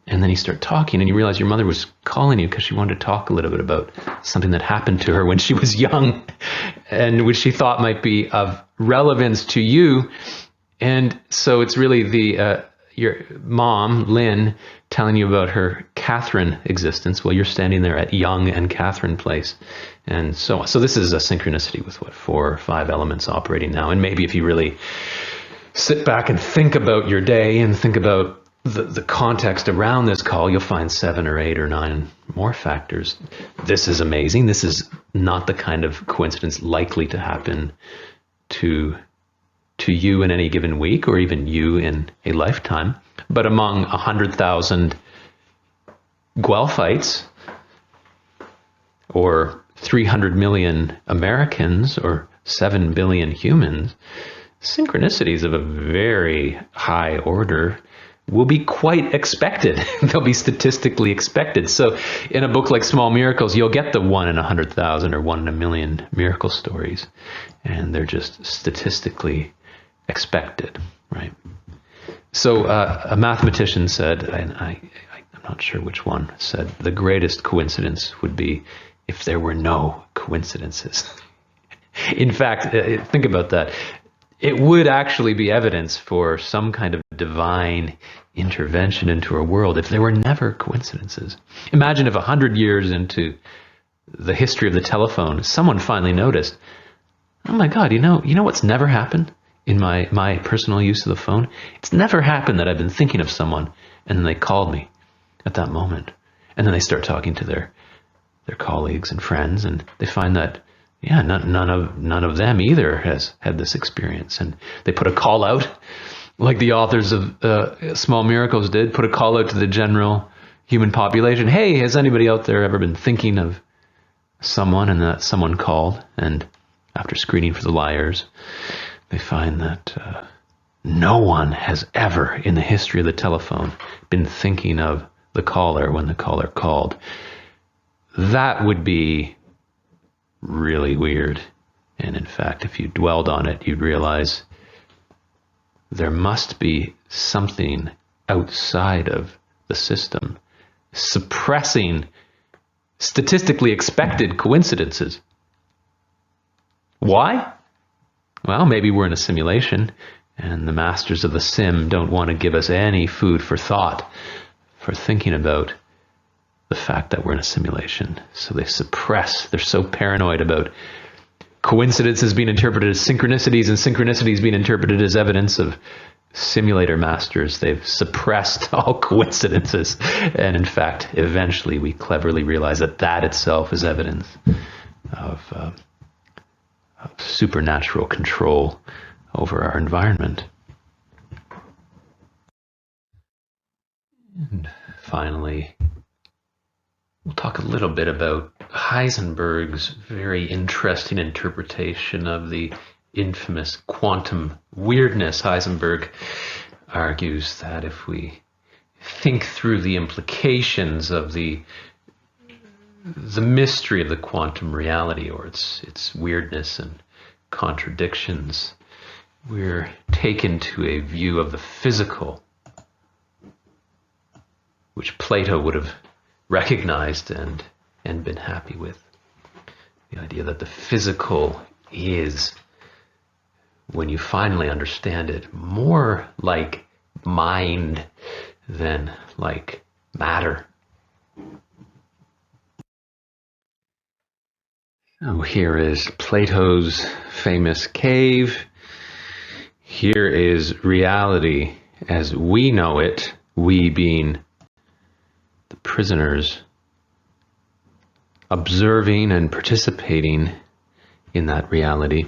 then you start talking, and you realize your mother was calling you because she wanted to talk a little bit about something that happened to her when she was young, and which she thought might be of relevance to you. And so it's really your mom, Lynn, telling you about her Catherine existence while you're standing there at Yonge and Catherine Place. And so this is a synchronicity with 4 or 5 elements operating now. And maybe if you really sit back and think about your day and think about the context around this call, you'll find 7 or 8 or 9 more factors. This is amazing. This is not the kind of coincidence likely to happen to you in any given week, or even you in a lifetime. But among 100,000 Guelphites, or 300 million Americans, or 7 billion humans, synchronicities of a very high order will be quite expected. They'll be statistically expected. So in a book like Small Miracles, you'll get the 1 in 100,000 or 1 in a million miracle stories, and they're just statistically expected, right? So a mathematician said, and I'm not sure which one, said the greatest coincidence would be if there were no coincidences. In fact, think about that. It would actually be evidence for some kind of divine intervention into our world if there were never coincidences. Imagine if 100 years into the history of the telephone, someone finally noticed, oh my God, you know what's never happened in my personal use of the phone? It's never happened that I've been thinking of someone and then they called me at that moment. And then they start talking to their colleagues and friends, and they find that, yeah, none of them either has had this experience. And they put a call out, like the authors of Small Miracles did, put a call out to the general human population. Hey, has anybody out there ever been thinking of someone? And that someone called. And after screening for the liars, they find that no one has ever in the history of the telephone been thinking of the caller when the caller called. That would be really weird. And in fact, if you dwelled on it, you'd realize there must be something outside of the system suppressing statistically expected coincidences. Why? Well, maybe we're in a simulation and the masters of the sim don't want to give us any food for thought, for thinking about the fact that we're in a simulation. So they suppress, they're so paranoid about coincidences being interpreted as synchronicities and synchronicities being interpreted as evidence of simulator masters. They've suppressed all coincidences. And in fact, eventually we cleverly realize that that itself is evidence of supernatural control over our environment. And finally, we'll talk a little bit about Heisenberg's very interesting interpretation of the infamous quantum weirdness. Heisenberg argues that if we think through the implications of the mystery of the quantum reality, or its weirdness and contradictions, we're taken to a view of the physical, which Plato would have recognized and been happy with. The idea that the physical is, when you finally understand it, more like mind than like matter. So here is Plato's famous cave. Here is reality as we know it, we being the prisoners, observing and participating in that reality.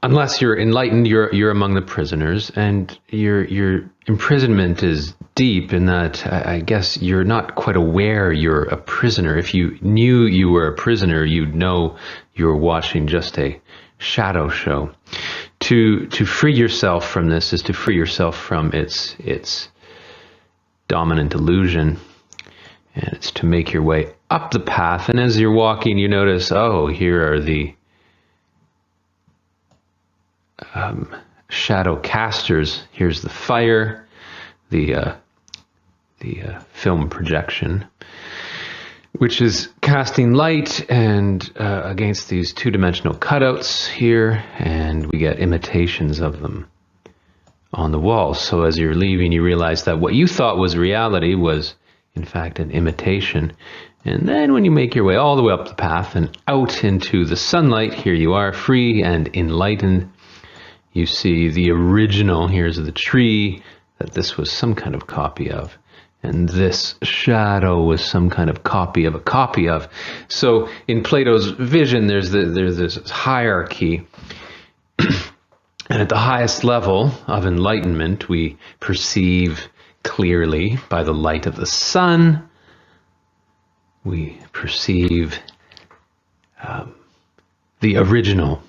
Unless you're enlightened, you're among the prisoners, and your imprisonment is deep in that I guess you're not quite aware you're a prisoner. If you knew you were a prisoner, you'd know you were watching just a shadow show. To free yourself from this is to free yourself from its dominant illusion, and it's to make your way up the path. And as you're walking, you notice, oh, here are the shadow casters. Here's the fire, the film projection, which is casting light and against these two-dimensional cutouts here, and we get imitations of them on the walls. So as you're leaving, you realize that what you thought was reality was in fact an imitation. And then when you make your way all the way up the path and out into the sunlight, here you are, free and enlightened. You see the original. Here's the tree that this was some kind of copy of, and this shadow was some kind of copy of a copy of. So in Plato's vision, there's this hierarchy. And at the highest level of enlightenment, we perceive clearly by the light of the sun. We perceive the original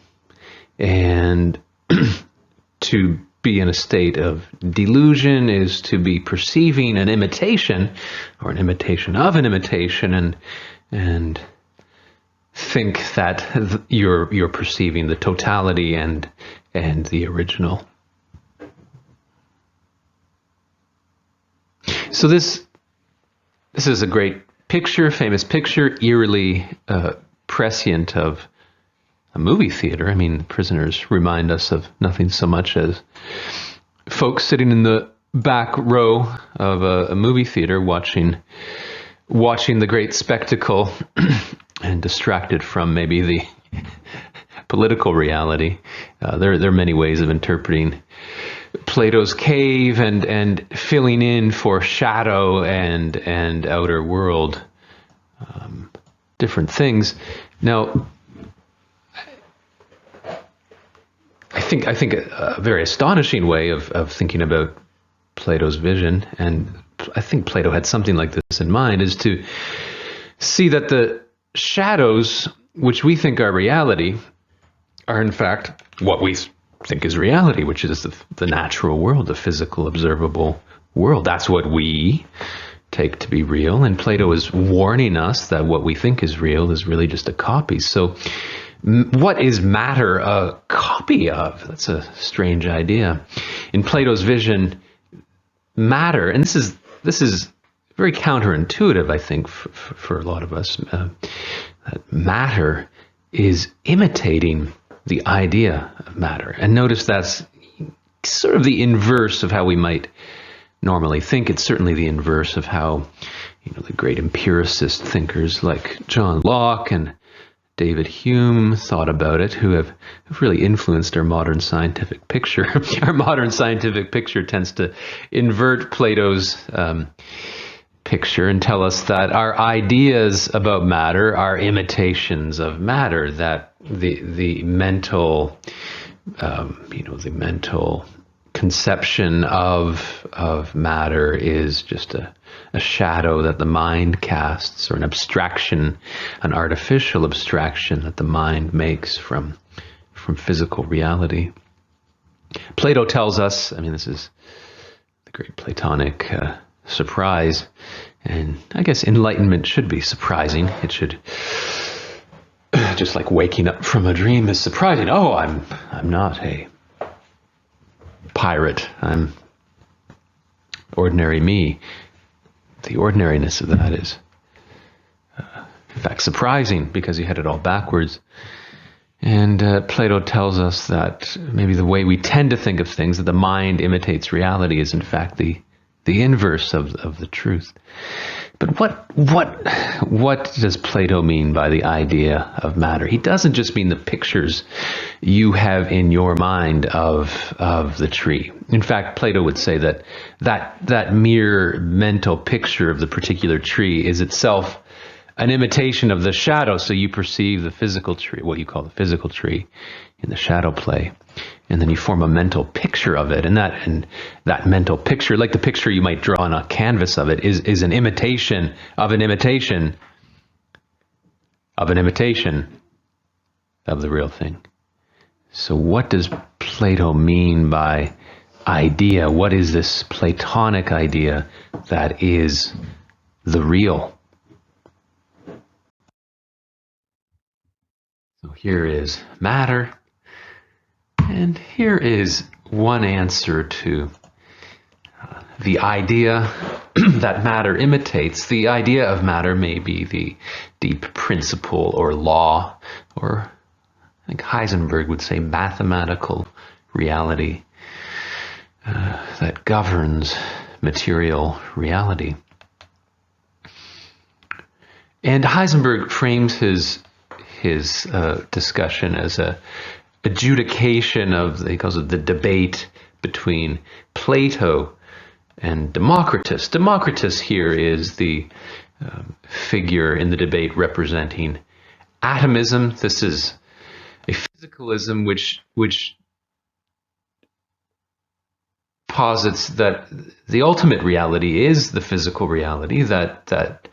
And to be in a state of delusion is to be perceiving an imitation, or an imitation of an imitation, and think that you're perceiving the totality and the original. So this is a great picture, famous picture, eerily prescient of a movie theater. I mean, prisoners remind us of nothing so much as folks sitting in the back row of a movie theater watching the great spectacle and distracted from maybe the political reality. There are many ways of interpreting Plato's cave and filling in for shadow and outer world, different things. Now, I think a very astonishing way of thinking about Plato's vision, and I think Plato had something like this in mind, is to see that the shadows, which we think are reality, are in fact what we think is reality, which is the natural world, the physical, observable world. That's what we take to be real. And Plato is warning us that what we think is real is really just a copy. So what is matter a copy of? That's a strange idea. In Plato's vision, matter, and this is very counterintuitive, I think, for a lot of us, that matter is imitating the idea of matter. And notice that's sort of the inverse of how we might normally think. It's certainly the inverse of how, the great empiricist thinkers like John Locke and David Hume thought about it, who have really influenced our modern scientific picture. Our modern scientific picture tends to invert Plato's picture and tell us that our ideas about matter are imitations of matter, that the mental, the mental conception of matter is just a shadow that the mind casts, or an abstraction, an artificial abstraction that the mind makes from physical reality. Plato tells us, this is the great Platonic surprise, and I guess enlightenment should be surprising. It should, just like waking up from a dream is surprising. Oh, I'm not a pirate. I'm ordinary me. The ordinariness of that is, in fact, surprising, because you had it all backwards. And Plato tells us that maybe the way we tend to think of things, that the mind imitates reality, is in fact the inverse of the truth. But what does Plato mean by the idea of matter? He doesn't just mean the pictures you have in your mind of the tree. In fact, Plato would say that mere mental picture of the particular tree is itself an imitation of the shadow. So you perceive the physical tree, what you call the physical tree, in the shadow play, and then you form a mental picture of it, and that mental picture, like the picture you might draw on a canvas of it, is an imitation of an imitation of an imitation of the real thing. So what does Plato mean by idea? What is this Platonic idea that is the real? So here is matter, and here is one answer to the idea that matter imitates. The idea of matter may be the deep principle or law, or I think Heisenberg would say mathematical reality that governs material reality. And Heisenberg frames his discussion as a adjudication of, he calls it the debate between Plato and Democritus. Democritus here is the figure in the debate representing atomism. This is a physicalism which posits that the ultimate reality is the physical reality, that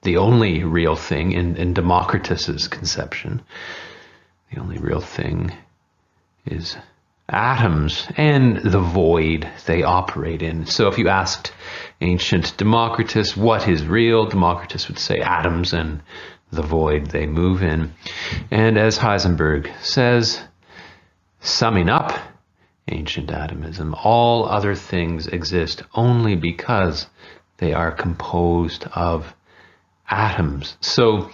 the only real thing in Democritus's conception, the only real thing is atoms and the void they operate in. So if you asked ancient Democritus what is real, Democritus would say atoms and the void they move in. And as Heisenberg says, summing up ancient atomism, all other things exist only because they are composed of atoms. So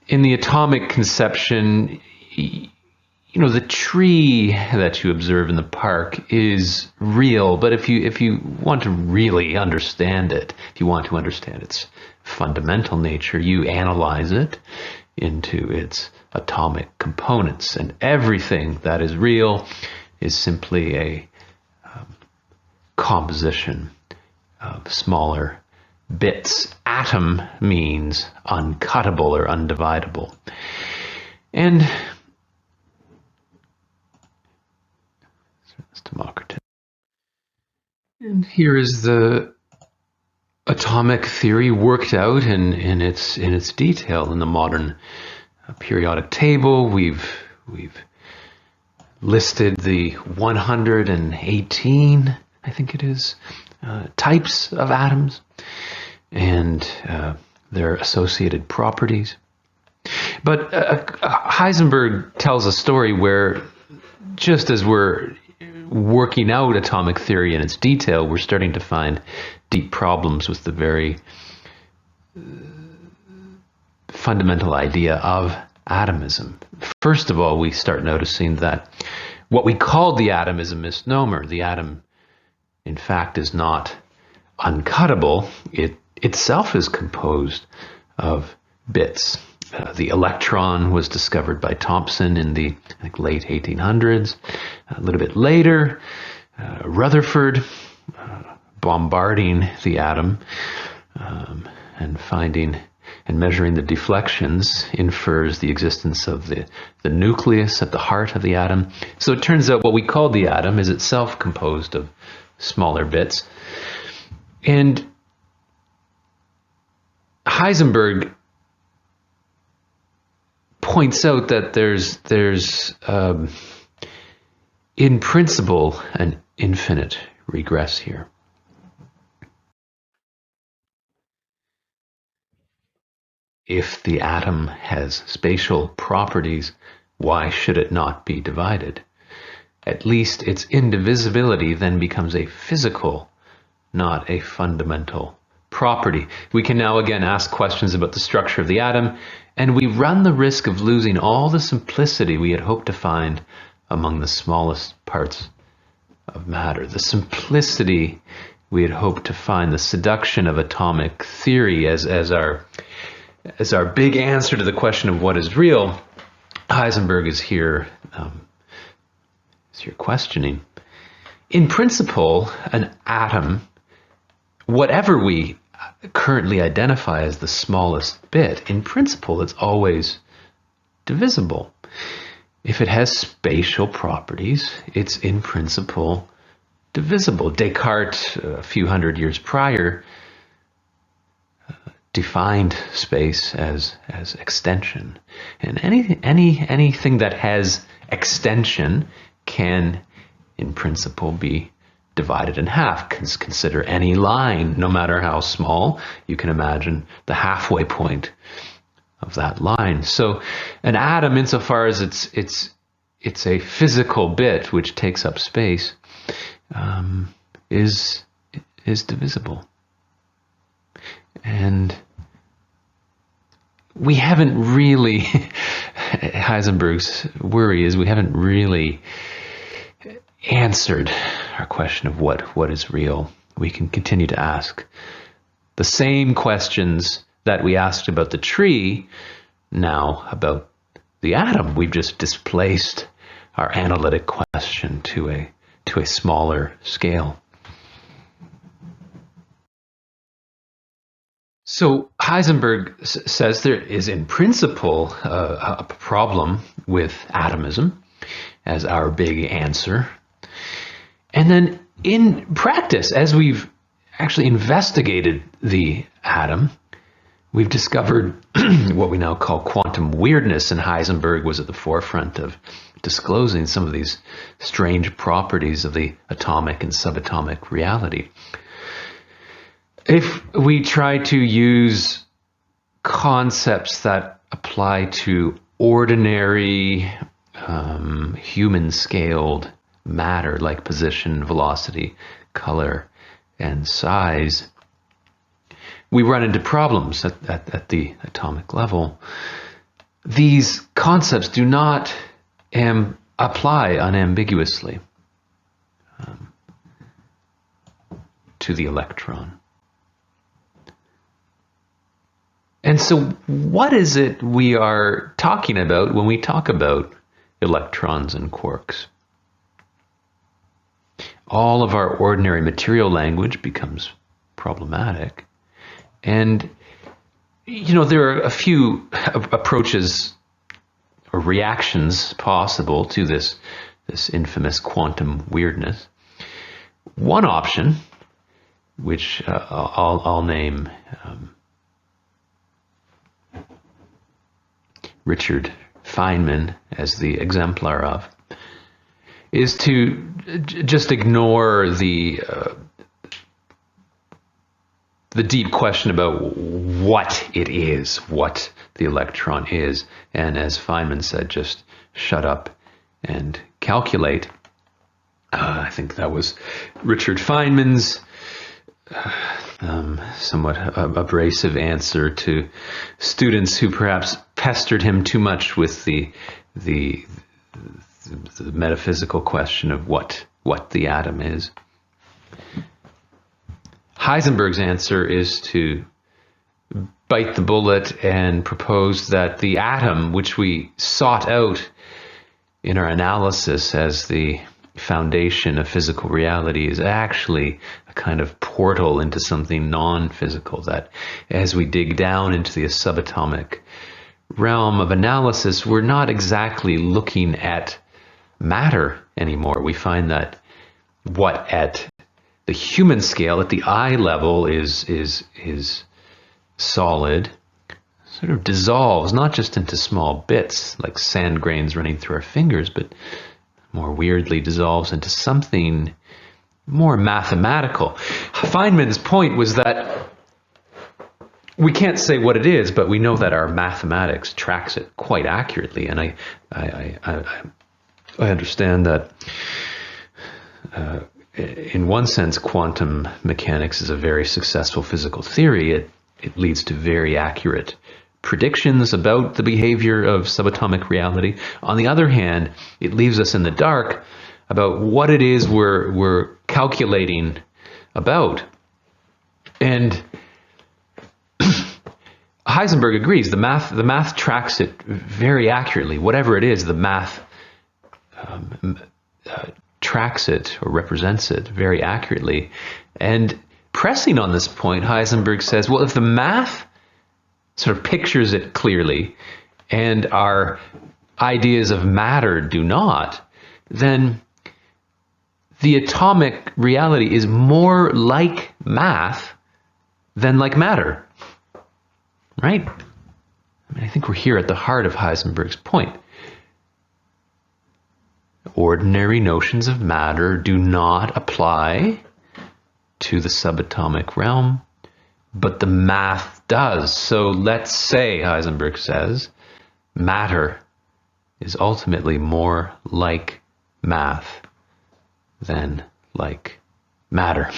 in the atomic conception, the tree that you observe in the park is real, but if you want to really understand it, if you want to understand its fundamental nature, you analyze it into its atomic components, and everything that is real is simply a composition of smaller bits. Atom means uncuttable or undividable. And Democritus. And here is the atomic theory worked out in its detail in the modern periodic table. We've listed the 118, I think it is, types of atoms and their associated properties. But Heisenberg tells a story where, just as we're working out atomic theory in its detail, we're starting to find deep problems with the very fundamental idea of atomism. First of all, we start noticing that what we called the atom is a misnomer. The atom, in fact, is not uncuttable. It itself is composed of bits. The electron was discovered by Thomson in the late 1800s. A little bit later, Rutherford, bombarding the atom and finding and measuring the deflections, infers the existence of the nucleus at the heart of the atom. So it turns out what we call the atom is itself composed of smaller bits. And Heisenberg points out that there's in principle an infinite regress here. If the atom has spatial properties, why should it not be divided? At least its indivisibility then becomes a physical, not a fundamental property. We can now again ask questions about the structure of the atom, and we run the risk of losing all the simplicity we had hoped to find among the smallest parts of matter. The simplicity we had hoped to find, the seduction of atomic theory as our big answer to the question of what is real. Heisenberg is here questioning. In principle, an atom, whatever we currently identify as the smallest bit, in principle, it's always divisible. If it has spatial properties, it's in principle divisible. Descartes, a few hundred years prior, defined space as extension. And anything that has extension can, in principle, be divided in half. Consider any line, no matter how small. You can imagine the halfway point of that line. So an atom, insofar as it's a physical bit which takes up space, is divisible. And we haven't really, Heisenberg's worry is we haven't really answered our question of what is real. We can continue to ask the same questions that we asked about the tree, now about the atom. We've just displaced our analytic question to a smaller scale. So Heisenberg says there is in principle a problem with atomism as our big answer. And then in practice, as we've actually investigated the atom, we've discovered what we now call quantum weirdness, and Heisenberg was at the forefront of disclosing some of these strange properties of the atomic and subatomic reality. If we try to use concepts that apply to ordinary human-scaled matter like position, velocity, color, and size, we run into problems at the atomic level. These concepts do not apply unambiguously to the electron. And so what is it we are talking about when we talk about electrons and quarks? All of our ordinary material language becomes problematic. And, there are a few approaches or reactions possible to this infamous quantum weirdness. One option, which I'll name Richard Feynman as the exemplar of, is to just ignore the deep question about what it is, what the electron is, and as Feynman said, just shut up and calculate. I think that was Richard Feynman's somewhat abrasive answer to students who perhaps pestered him too much with the metaphysical question of what the atom is. Heisenberg's answer is to bite the bullet and propose that the atom, which we sought out in our analysis as the foundation of physical reality, is actually a kind of portal into something non-physical, that as we dig down into the subatomic realm of analysis, we're not exactly looking at matter anymore. We find that what at the human scale, at the eye level, is solid, sort of dissolves not just into small bits like sand grains running through our fingers, but more weirdly dissolves into something more mathematical. Feynman's point was that we can't say what it is, but we know that our mathematics tracks it quite accurately. And I understand that in one sense, quantum mechanics is a very successful physical theory. It leads to very accurate predictions about the behavior of subatomic reality. On the other hand, it leaves us in the dark about what it is we're calculating about. And Heisenberg agrees. The math tracks it very accurately. Whatever it is, the math tracks it or represents it very accurately. And pressing on this point, Heisenberg says, well, if the math sort of pictures it clearly and our ideas of matter do not, then the atomic reality is more like math than like matter, right? I think we're here at the heart of Heisenberg's point. Ordinary notions of matter do not apply to the subatomic realm, but the math does. So let's say, Heisenberg says, matter is ultimately more like math than like matter.